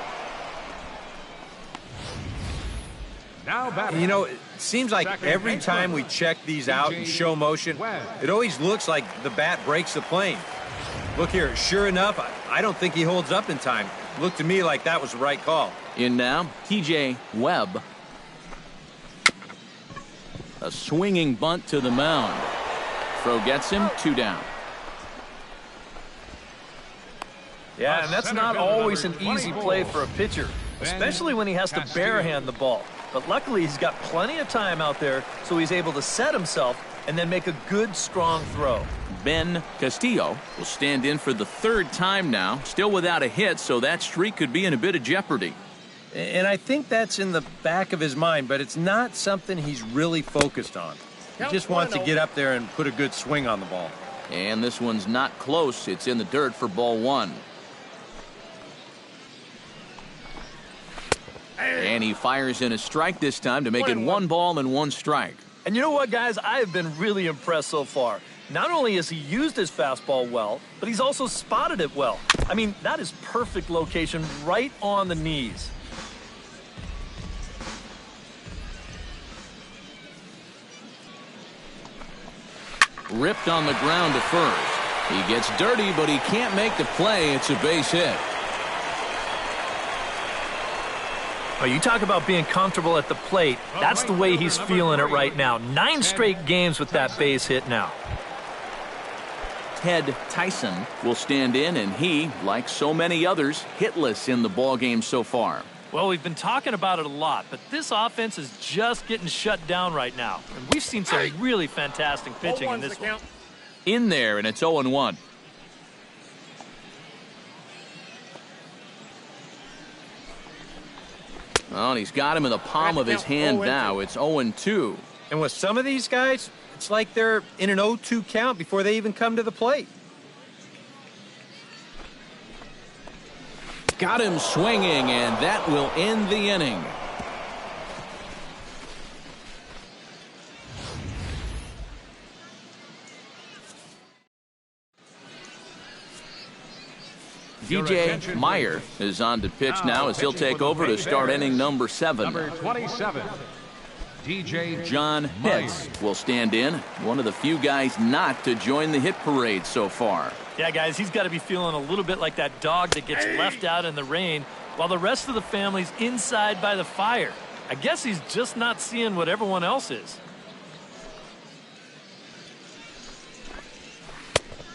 You know, it seems like every time we check these out in show motion, it always looks like the bat breaks the plane. Look here, sure enough, I don't think he holds up in time. Looked to me like that was the right call. In now, TJ Webb. A swinging bunt to the mound. Throw gets him, 2 down. Yeah, and that's not always an easy play for a pitcher, especially when he has to barehand the ball. But luckily, he's got plenty of time out there, so he's able to set himself and then make a good, strong throw. Ben Castillo will stand in for the 3rd time now, still without a hit, so that streak could be in a bit of jeopardy. And I think that's in the back of his mind, but it's not something he's really focused on. He just wants to get up there and put a good swing on the ball. And this one's not close. It's in the dirt for ball 1. And he fires in a strike this time to make it 1 ball and 1 strike. And you know what, guys? I have been really impressed so far. Not only has he used his fastball well, but he's also spotted it well. I mean, that is perfect location right on the knees. Ripped on the ground to first. He gets dirty, but he can't make the play. It's a base hit. Oh, you talk about being comfortable at the plate. That's the way he's feeling it right now. 9 straight games with that base hit now. Ted Tyson will stand in, and he, like so many others, hitless in the ballgame so far. Well, we've been talking about it a lot, but this offense is just getting shut down right now. And we've seen some really fantastic pitching in this one. In there, and it's 0-1. Well, he's got him in the palm of his hand now. It's 0-2. And with some of these guys, it's like they're in an 0-2 count before they even come to the plate. Got him swinging, and that will end the inning. DJ Meyer is on to pitch now as he'll take over to start inning number 7. Number 27, DJ John Hitz will stand in, one of the few guys not to join the hit parade so far. Yeah, guys, he's got to be feeling a little bit like that dog that gets left out in the rain while the rest of the family's inside by the fire. I guess he's just not seeing what everyone else is.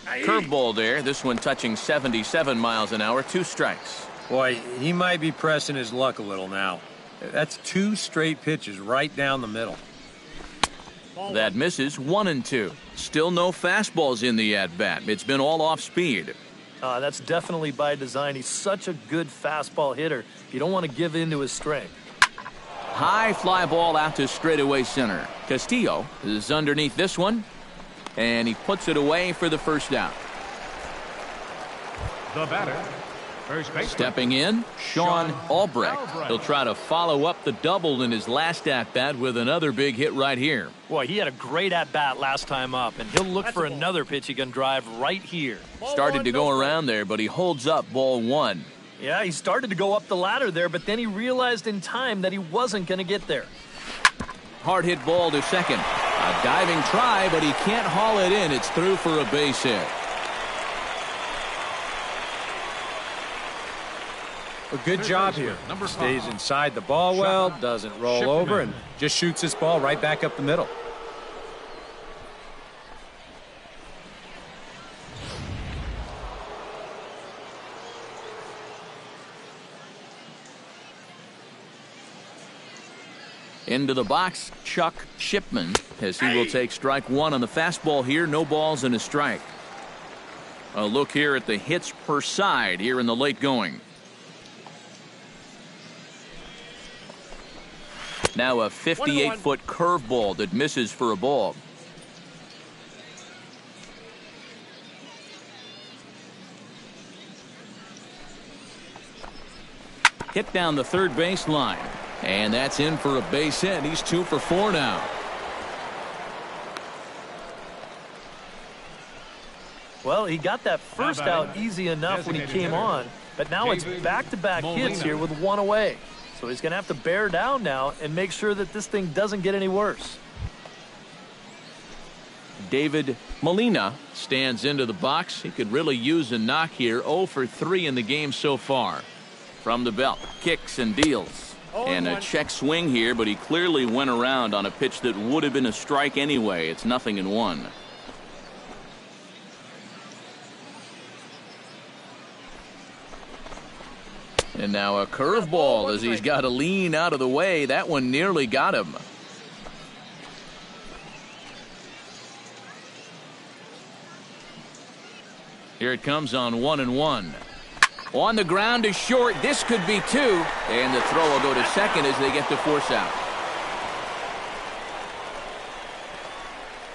Curveball there. This one touching 77 miles an hour. 2 strikes. Boy, he might be pressing his luck a little now. That's 2 straight pitches right down the middle. That misses. 1-2. Still no fastballs in the at-bat. It's been all off speed. That's definitely by design. He's such a good fastball hitter. You don't want to give in to his strength. High fly ball out to straightaway center. Castillo is underneath this one, and he puts it away for the first out. the batter, first baseman. Stepping in, Sean Albrecht. He'll try to follow up the double in his last at-bat with another big hit right here. Boy, he had a great at-bat last time up, and he'll look for another pitch he can drive right here. Started to go around there, but he holds up ball 1. Yeah, he started to go up the ladder there, but then he realized in time that he wasn't going to get there. Hard hit ball to second. A diving try, but he can't haul it in. It's through for a base hit. A good job here. Stays inside the ball well, doesn't roll over, and just shoots this ball right back up the middle. Into the box, Chuck Shipman, as he will take strike 1 on the fastball here. No balls and a strike. A look here at the hits per side here in the late going. Now a 58-foot curveball that misses for a ball. Hit down the third base line. And that's in for a base hit. He's 2 for 4 now. Well, he got that first out easy enough when he came on, but now it's back-to-back hits here with 1 away. So he's going to have to bear down now and make sure that this thing doesn't get any worse. David Molina stands into the box. He could really use a knock here. 0 for 3 in the game so far. From the belt, kicks and deals. And a check swing here, but he clearly went around on a pitch that would have been a strike anyway. It's 0-1. And now a curveball as he's got to lean out of the way. That one nearly got him. Here it comes on 1-1. On the ground to short. This could be 2. And the throw will go to second as they get the force out.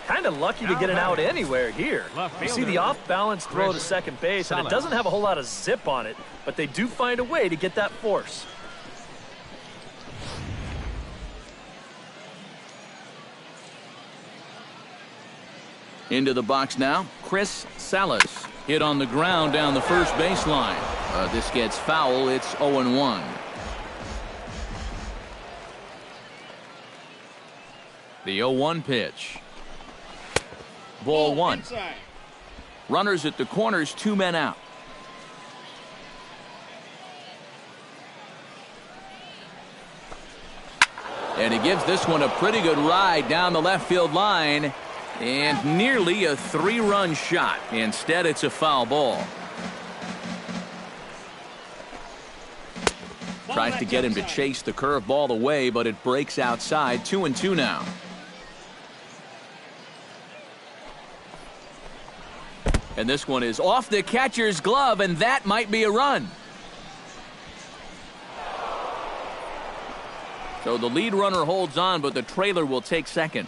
Kind of lucky to get an out anywhere here. You see the off-balance throw to second base, and it doesn't have a whole lot of zip on it, but they do find a way to get that force. Into the box now, Chris Salas. Hit on the ground down the first baseline. This gets foul. It's 0-1. The 0-1 pitch. Ball 1. Inside. Runners at the corners, 2 men out. And he gives this one a pretty good ride down the left field line. And nearly a 3-run shot. Instead, it's a foul ball. Tries to get him to chase the curveball away, but it breaks outside. 2-2 now. And this one is off the catcher's glove, and that might be a run. So the lead runner holds on, but the trailer will take second.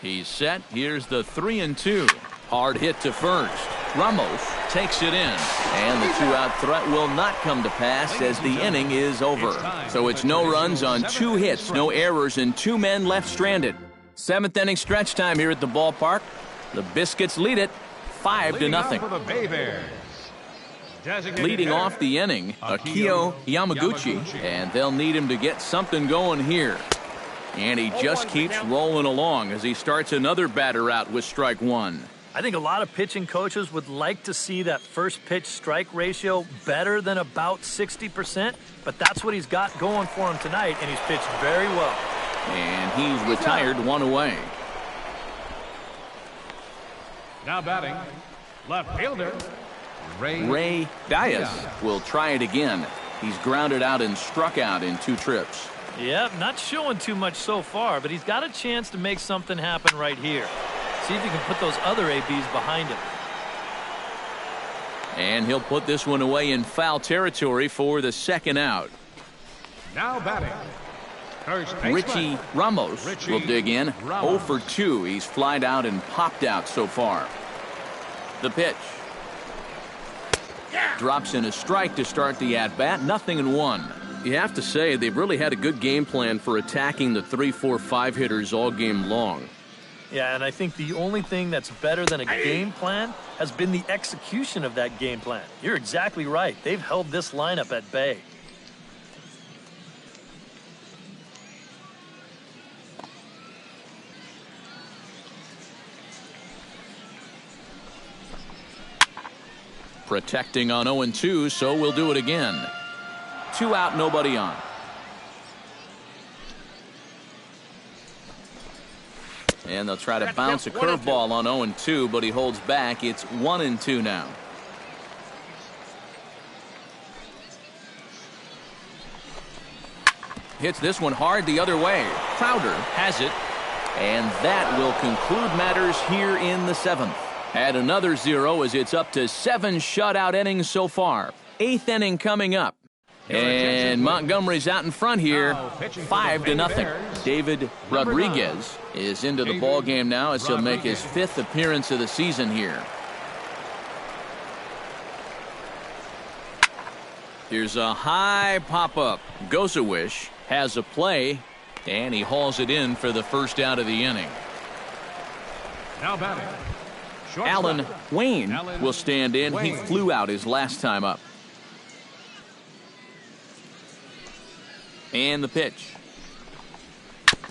He's set. Here's the 3-2. Hard hit to first. Ramos takes it in. And the two-out threat will not come to pass as the inning is over. So it's no runs on 2 hits, no errors, and 2 men left stranded. 7th inning stretch time here at the ballpark. The Biscuits lead it 5-0. Leading off the inning, Akio Yamaguchi, and they'll need him to get something going here. And he just keeps rolling along as he starts another batter out with strike 1. I think a lot of pitching coaches would like to see that first pitch strike ratio better than about 60%, but that's what he's got going for him tonight, and he's pitched very well. And he's retired 1 away. Now batting, left fielder, Ray Dias will try it again. He's grounded out and struck out in 2 trips. Yep, not showing too much so far, but he's got a chance to make something happen right here. See if he can put those other ABs behind him. And he'll put this one away in foul territory for the 2nd out. now batting. Richie Ramos will dig in. 0 for 2. He's flied out and popped out so far. The pitch. Drops in a strike to start the at-bat. 0-1. You have to say they've really had a good game plan for attacking the 3, 4, 5 hitters all game long. Yeah, and I think the only thing that's better than a game plan has been the execution of that game plan. You're exactly right. They've held this lineup at bay. Protecting on 0-2, so we'll do it again. 2 out, nobody on. And they'll try to bounce a curveball on 0-2, but he holds back. It's 1-2 now. Hits this one hard the other way. Crowder has it. And that will conclude matters here in the 7th. Add another 0 as it's up to 7 shutout innings so far. 8th inning coming up. And Montgomery's out in front here, 5-0. David Rodriguez is into the ball game now as he'll make his 5th appearance of the season here. Here's a high pop-up. Gozawish has a play, and he hauls it in for the first out of the inning. Now batting. Alan Wayne will stand in. He flew out his last time up. And the pitch.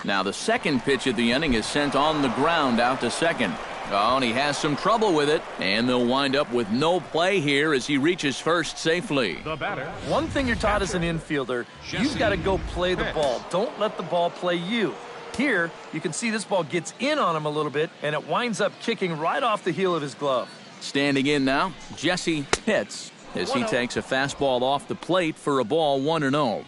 Now the second pitch of the inning is sent on the ground out to second. Oh, and he has some trouble with it. And they'll wind up with no play here as he reaches first safely. The batter. One thing you're taught as an infielder, you've got to go play the ball. Don't let the ball play you. Here, you can see this ball gets in on him a little bit, and it winds up kicking right off the heel of his glove. Standing in now, Jesse Pitts as he takes a fastball off the plate for a ball 1-0.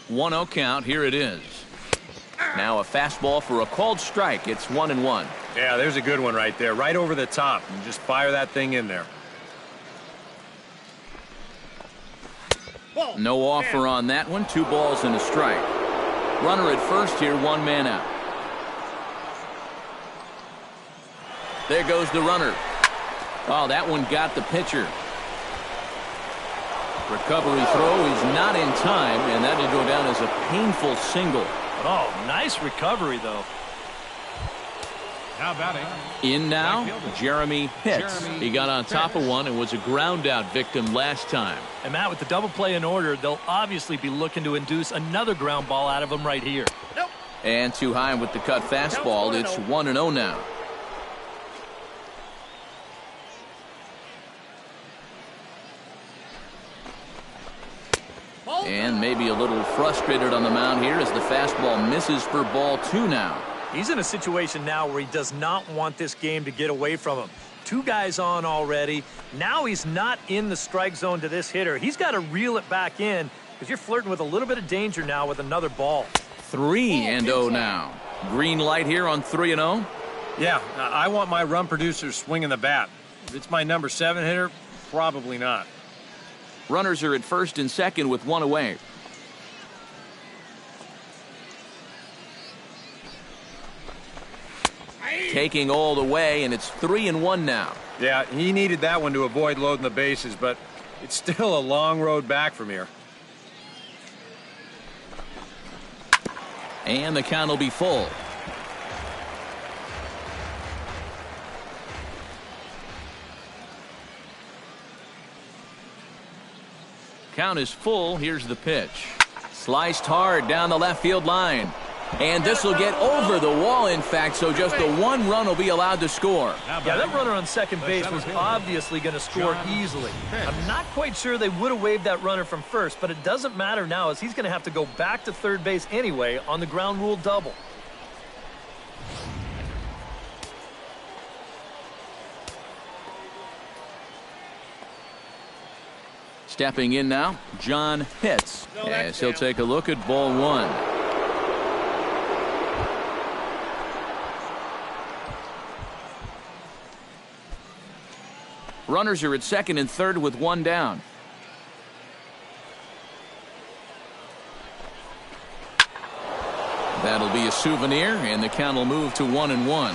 One-0 count. Here it is. Now a fastball for a called strike. It's 1-1. Yeah, there's a good one right there, right over the top. And just fire that thing in there. No offer on that one. 2 balls and a strike. Runner at first here, 1 man out. There goes the runner. Oh, that one got the pitcher. Recovery throw is not in time, and that will go down as a painful single. Oh, nice recovery, though. Now batting. In now, Jeremy Pitts. He got on top of one and was a ground-out victim last time. And, Matt, with the double play in order, they'll obviously be looking to induce another ground ball out of him right here. And too high with the cut fastball. It's 1-0 now. And maybe a little frustrated on the mound here as the fastball misses for ball 2 now. He's in a situation now where he does not want this game to get away from him. 2 guys on already. Now he's not in the strike zone to this hitter. He's got to reel it back in because you're flirting with a little bit of danger now with another ball. 3-0 now. Green light here on 3-0. Yeah, I want my run producer swinging the bat. If it's my number 7 hitter, probably not. Runners are at first and second with 1 away. Taking all the way, and it's 3-1 now. Yeah, he needed that one to avoid loading the bases, but it's still a long road back from here. And the count will be full. Count is full. Here's the pitch. Sliced hard down the left field line. And this will get over the wall, in fact, so just the 1 run will be allowed to score. Yeah, that runner on second base was obviously going to score easily. I'm not quite sure they would have waved that runner from first, but it doesn't matter now as he's going to have to go back to third base anyway on the ground rule double. Stepping in now, John Pitts, as he'll take a look at ball 1. Runners are at second and third with 1 down. That'll be a souvenir, and the count will move to 1-1.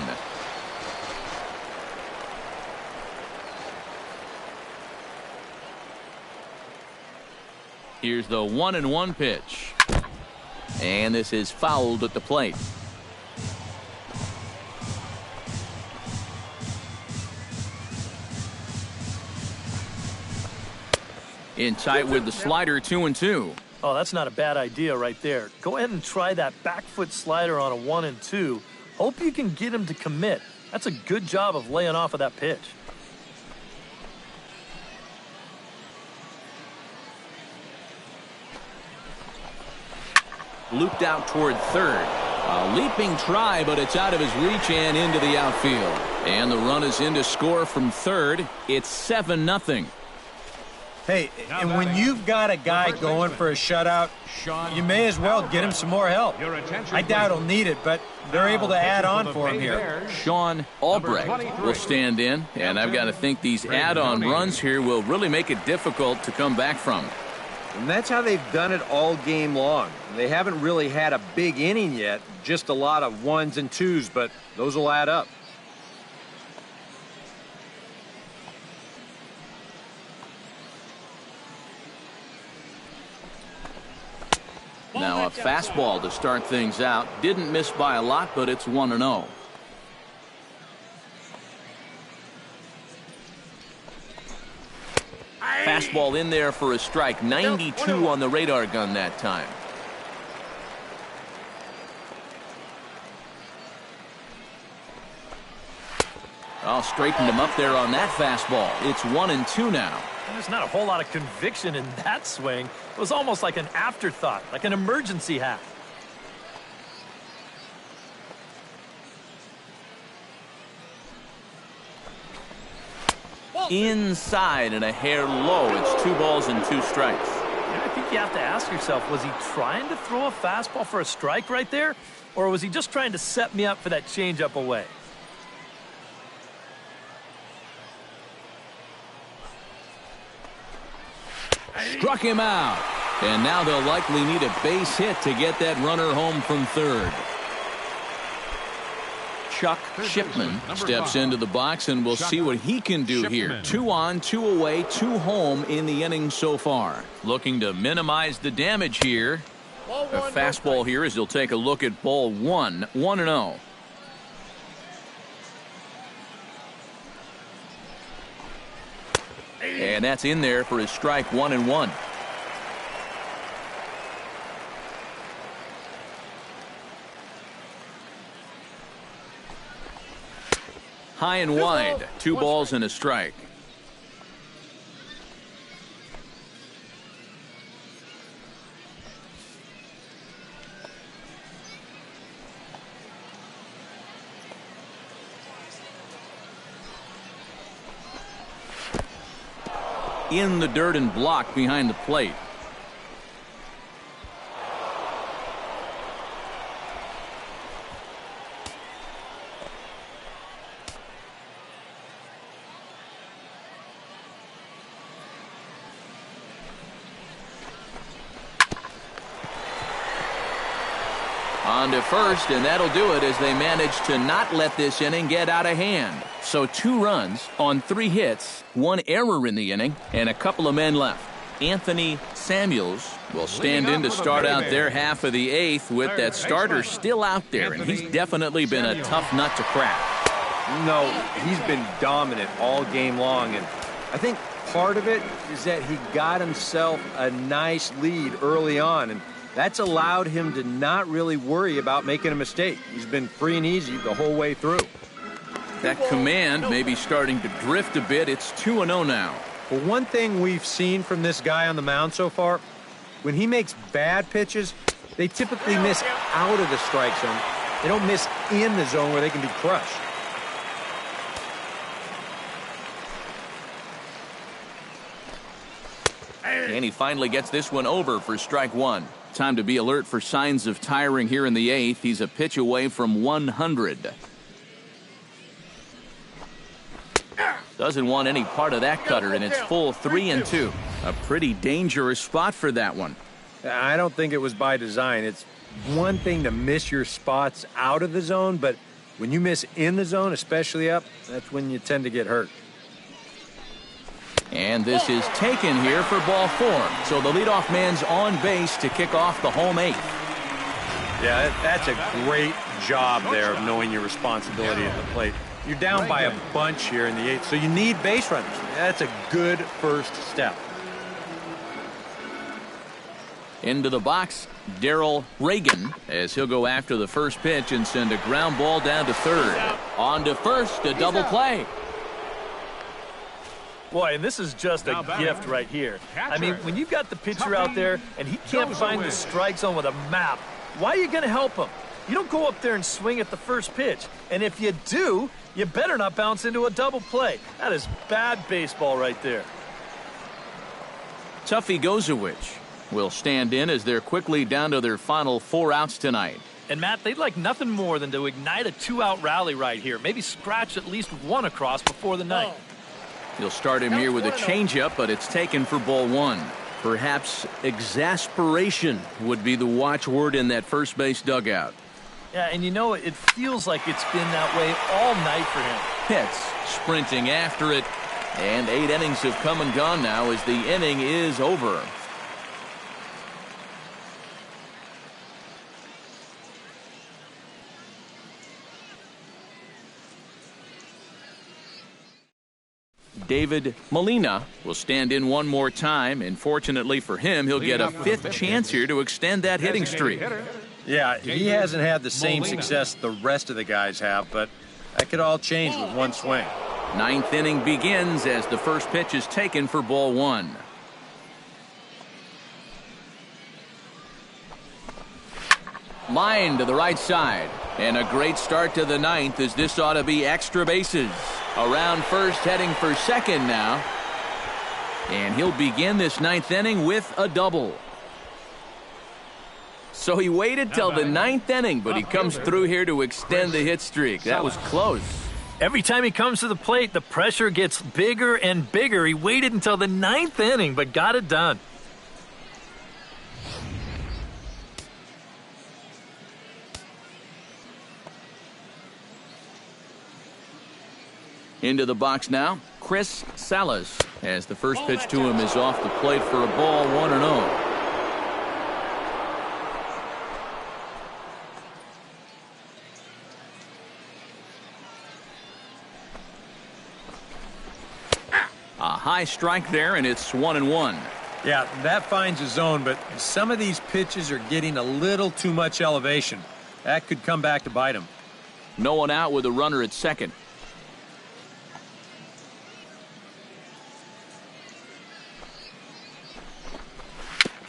Here's the 1-1 pitch. And this is fouled at the plate. In tight with the slider, 2-2. Oh, that's not a bad idea right there. Go ahead and try that back foot slider on a 1-2. Hope you can get him to commit. That's a good job of laying off of that pitch. Looped out toward third. A leaping try, but it's out of his reach and into the outfield. And the run is in to score from third. It's 7-0. Hey, and when you've got a guy going for a shutout, you may as well get him some more help. I doubt he'll need it, but they're able to add on for him here. Sean Albrecht will stand in, and I've got to think these add-on runs here will really make it difficult to come back from. And that's how they've done it all game long. They haven't really had a big inning yet, just a lot of 1s and 2s, but those will add up. Now a fastball to start things out. Didn't miss by a lot, but it's 1-0. Fastball in there for a strike. 92 on the radar gun that time. I'll straighten him up there on that fastball. It's 1-2 now. There's not a whole lot of conviction in that swing. It was almost like an afterthought, like an emergency hack. Inside and a hair low. It's 2 balls and 2 strikes. I think you have to ask yourself, was he trying to throw a fastball for a strike right there? Or was he just trying to set me up for that changeup away? Struck him out. And now they'll likely need a base hit to get that runner home from third. Chuck Shipman steps into the box, and we'll see what he can do here. 2 on, 2 away, 2 home in the inning so far. Looking to minimize the damage here. A fastball here as he'll take a look at ball 1. 1-0. And that's in there for his strike. 1-1. High and wide. 2 balls and a strike. in the dirt and blocked behind the plate. On to first, and that'll do it as they manage to not let this inning get out of hand. So 2 runs on 3 hits, 1 error in the inning, and a couple of men left. Anthony Samuels will stand in to start out their half of the 8th with that starter still out there, and he's definitely been a tough nut to crack. No, he's been dominant all game long, and I think part of it is that he got himself a nice lead early on, and that's allowed him to not really worry about making a mistake. He's been free and easy the whole way through. That command may be starting to drift a bit. It's 2-0 now. Well, one thing we've seen from this guy on the mound so far, when he makes bad pitches, they typically miss out of the strike zone. They don't miss in the zone where they can be crushed. And he finally gets this one over for strike 1. Time to be alert for signs of tiring here in the 8th. He's a pitch away from 100. Doesn't want any part of that cutter, and it's full 3-2. A pretty dangerous spot for that one. I don't think it was by design. It's one thing to miss your spots out of the zone, but when you miss in the zone, especially up, that's when you tend to get hurt. And this is taken here for ball 4. So the leadoff man's on base to kick off the home 8th. Yeah, that's a great job there of knowing your responsibility at the plate. You're down by a bunch here in the 8th, so you need base runners. That's a good first step. Into the box, Darrell Reagan, as he'll go after the first pitch and send a ground ball down to third. On to first, a double play. Boy, and this is just a gift right here. I mean, when you've got the pitcher out there and he can't find the strike zone with a map, why are you going to help him? You don't go up there and swing at the first pitch. And if you do, you better not bounce into a double play. That is bad baseball right there. Tuffy Gozowicz will stand in as they're quickly down to their final 4 outs tonight. And, Matt, they'd like nothing more than to ignite a 2-out rally right here. Maybe scratch at least 1 across before the ninth. He'll start him here with a changeup, but it's taken for ball 1. Perhaps exasperation would be the watchword in that first base dugout. Yeah, and you know, it feels like it's been that way all night for him. Pitts sprinting after it, and 8 innings have come and gone now as the inning is over. David Molina will stand in one more time, and fortunately for him, he'll get a 5th chance here to extend that hitting streak. Yeah, he hasn't had the same success the rest of the guys have, but that could all change with one swing. 9th inning begins as the first pitch is taken for ball 1. Line to the right side, and a great start to the 9th as this ought to be extra bases. Around first, heading for second now, and he'll begin this 9th inning with a double. So he waited till the 9th inning, but he comes through here to extend the hit streak. That was close. Every time he comes to the plate, the pressure gets bigger and bigger. He waited until the 9th inning, but got it done. Into the box now, Chris Salas, as the first pitch to him is off the plate for a ball, 1-0. A high strike there, and it's 1-1. Yeah, that finds a zone, but some of these pitches are getting a little too much elevation. That could come back to bite him. No one out with a runner at second.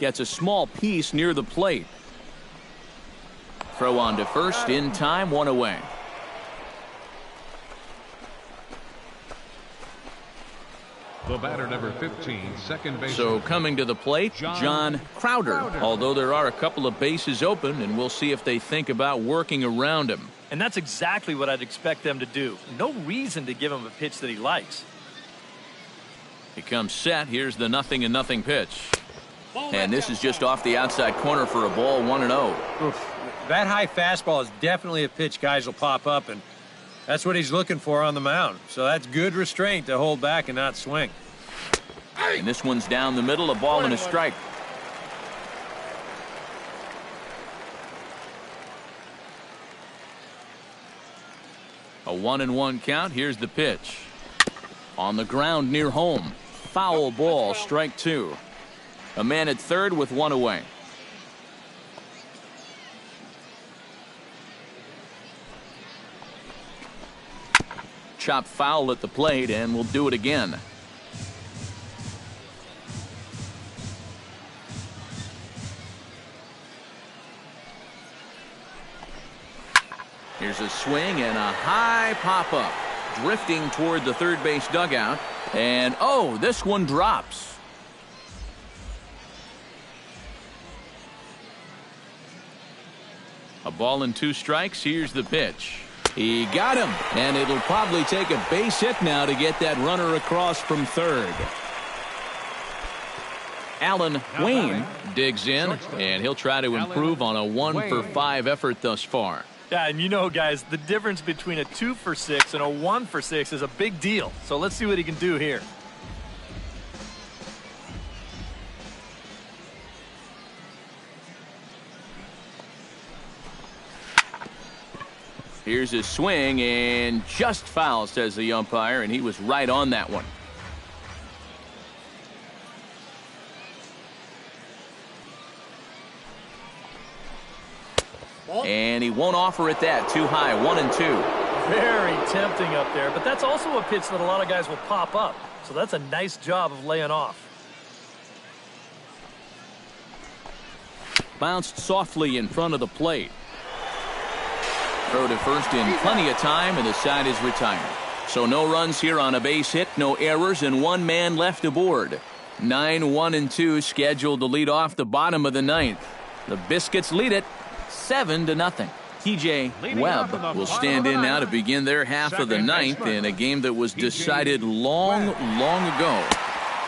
Gets a small piece near the plate. Throw on to first in time, 1 away. The batter, number 15, second baseman. So coming to the plate, John Crowder. Although there are a couple of bases open, and we'll see if they think about working around him. And that's exactly what I'd expect them to do. No reason to give him a pitch that he likes. He comes set. Here's the 0-0 pitch. And this is just off the outside corner for a ball, 1-0. That high fastball is definitely a pitch guys will pop up, and that's what he's looking for on the mound. So that's good restraint to hold back and not swing. And this one's down the middle, a ball and a strike. A 1-1 count. Here's the pitch. On the ground near home. Foul ball, strike 2. A man at third with one away. Chop foul at the plate, and we'll do it again. Here's a swing and a high pop-up. Drifting toward the third base dugout. And, oh, this one drops. A ball and 2 strikes. Here's the pitch. He got him, and it'll probably take a base hit now to get that runner across from third. Alan Wayne digs in, and he'll try to improve on a 1-for-5 effort thus far. Yeah, and you know, guys, the difference between a 2-for-6 and a 1-for-6 is a big deal. So let's see what he can do here. Here's his swing, and just foul, says the umpire, and he was right on that one. And he won't offer it that. Too high. 1-2. Very tempting up there, but that's also a pitch that a lot of guys will pop up. So that's a nice job of laying off. Bounced softly in front of the plate. Throw to first in plenty of time, and the side is retired. So no runs here on a base hit, no errors, and 1 man left aboard. 9-1-2 scheduled to lead off the bottom of the 9th. The Biscuits lead it 7-0. TJ Webb will stand in now to begin their half of the 9th in a game that was decided long ago.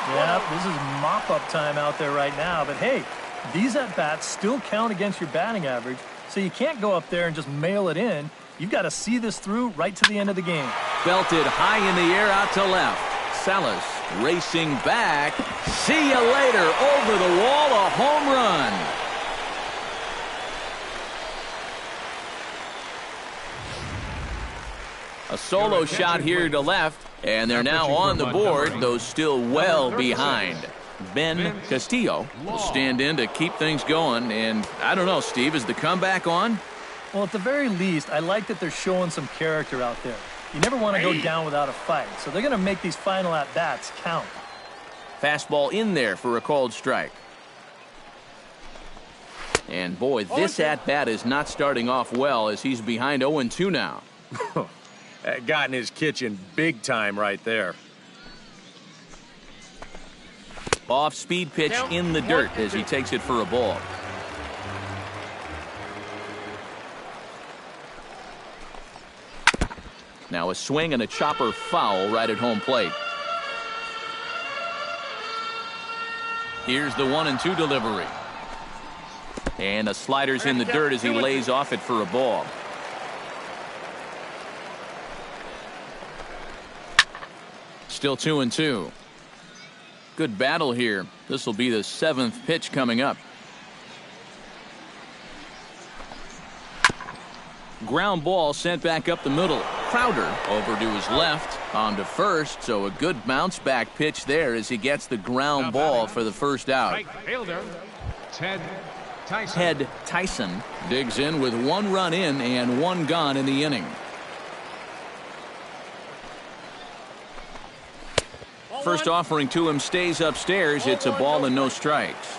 Yeah, this is mop-up time out there right now, but hey, these at-bats still count against your batting average. So you can't go up there and just mail it in. You've got to see this through right to the end of the game. Belted high in the air out to left. Salas racing back. See you later. Over the wall, a home run. A solo shot here to left, and they're now on the board, though still well behind. Ben Castillo will stand in to keep things going, and I don't know, Steve, is the comeback on? Well, at the very least, I like that they're showing some character out there. You never want to go down without a fight, so they're going to make these final at-bats count. Fastball in there for a called strike. And boy, this at-bat is not starting off well as he's behind 0-2 now. Got in his kitchen big time right there. Off-speed pitch in the dirt as he takes it for a ball. Now a swing and a chopper foul right at home plate. Here's the 1-2 delivery. And a slider's in the dirt as he lays off it for a ball. Still 2-2. Good battle here. This will be the 7th pitch coming up. Ground ball sent back up the middle. Crowder over to his left, on to first, so a good bounce back pitch there as he gets the ground ball for the first out. Right fielder, Ted Tyson digs in with 1 run in and 1 gone in the inning. First offering to him stays upstairs. It's a ball and no strikes.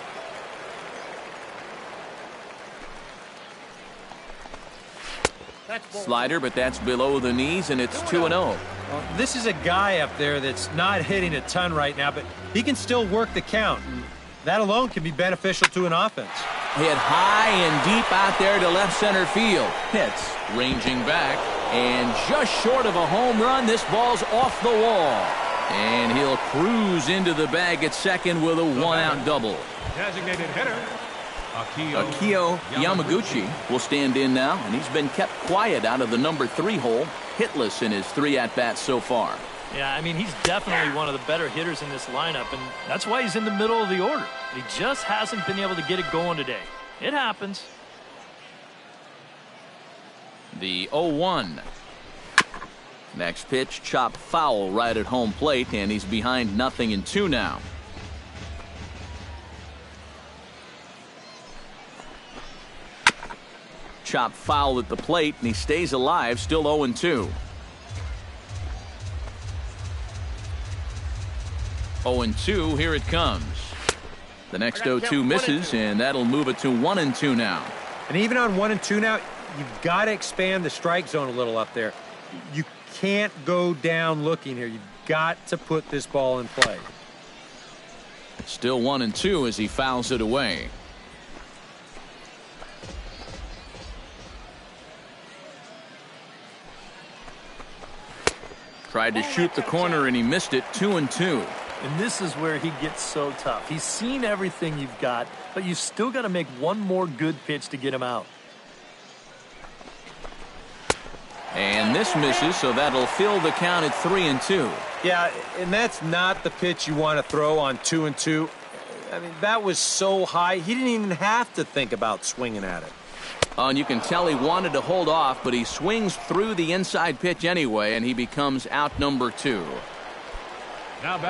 Slider, but that's below the knees, and it's 2-0. Well, this is a guy up there that's not hitting a ton right now, but he can still work the count. And that alone can be beneficial to an offense. Hit high and deep out there to left center field. Hits, ranging back, and just short of a home run. This ball's off the wall. And he'll cruise into the bag at second with a one-out double. Designated hitter, Akio Yamaguchi will stand in now, and he's been kept quiet out of the number 3 hole, hitless in his 3 at-bats so far. Yeah, I mean, he's definitely one of the better hitters in this lineup, and that's why he's in the middle of the order. He just hasn't been able to get it going today. It happens. The 0-1. Next pitch, chop foul right at home plate, and he's behind 0-2 now. Chop foul at the plate, and he stays alive, still 0-2. 0-2, here it comes. The next 0-2 misses, and that'll move it to 1-2 now. And even on 1-2 now, you've got to expand the strike zone a little up there. You can't go down looking here. You've got to put this ball in play. Still 1-2 as he fouls it away. Tried to shoot the corner and he missed it. 2-2. And this is where he gets so tough. He's seen everything you've got, but you've still got to make one more good pitch to get him out. And this misses, so that'll fill the count at 3-2. Yeah, and that's not the pitch you want to throw on 2-2. I mean, that was so high, he didn't even have to think about swinging at it. And you can tell he wanted to hold off, but he swings through the inside pitch anyway, and he becomes out number 2.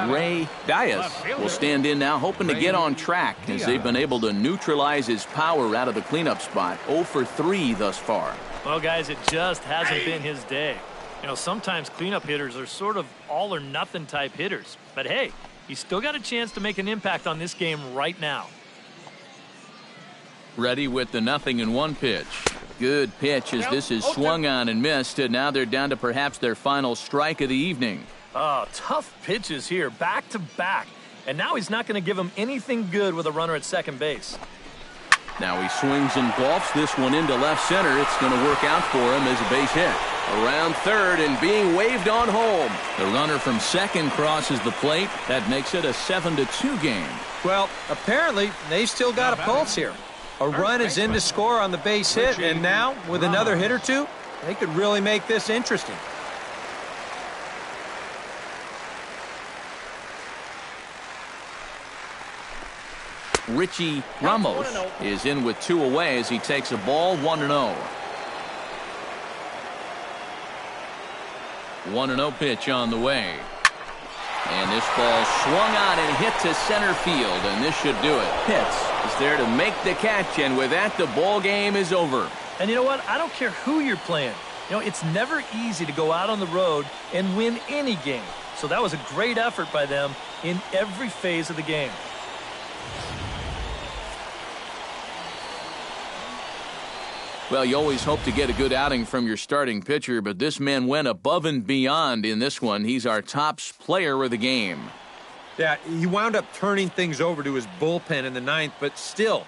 Ray Diaz will stand in now, hoping to get on track as they've been able to neutralize his power out of the cleanup spot. 0 for 3 thus far. Well, guys, it just hasn't been his day. You know, sometimes cleanup hitters are sort of all or nothing type hitters. But hey, he's still got a chance to make an impact on this game right now. Ready with the 0-1 pitch. Good pitch as this is swung on and missed, and now they're down to perhaps their final strike of the evening. Oh, tough pitches here, back to back. And now he's not going to give him anything good with a runner at second base. Now he swings and golfs this one into left center. It's going to work out for him as a base hit. Around third and being waved on home. The runner from second crosses the plate. That makes it a 7-2 game. Well, apparently they've still got a pulse here. A run is in to score on the base hit, and now with another hit or two, they could really make this interesting. Richie Ramos is in with 2 away as he takes a ball. 1-0. 1-0 pitch on the way. And this ball swung on and hit to center field, and this should do it. Pitts is there to make the catch, and with that, the ball game is over. And you know what? I don't care who you're playing. You know, it's never easy to go out on the road and win any game. So that was a great effort by them in every phase of the game. Well, you always hope to get a good outing from your starting pitcher, but this man went above and beyond in this one. He's our top player of the game. Yeah, he wound up turning things over to his bullpen in the 9th, but still,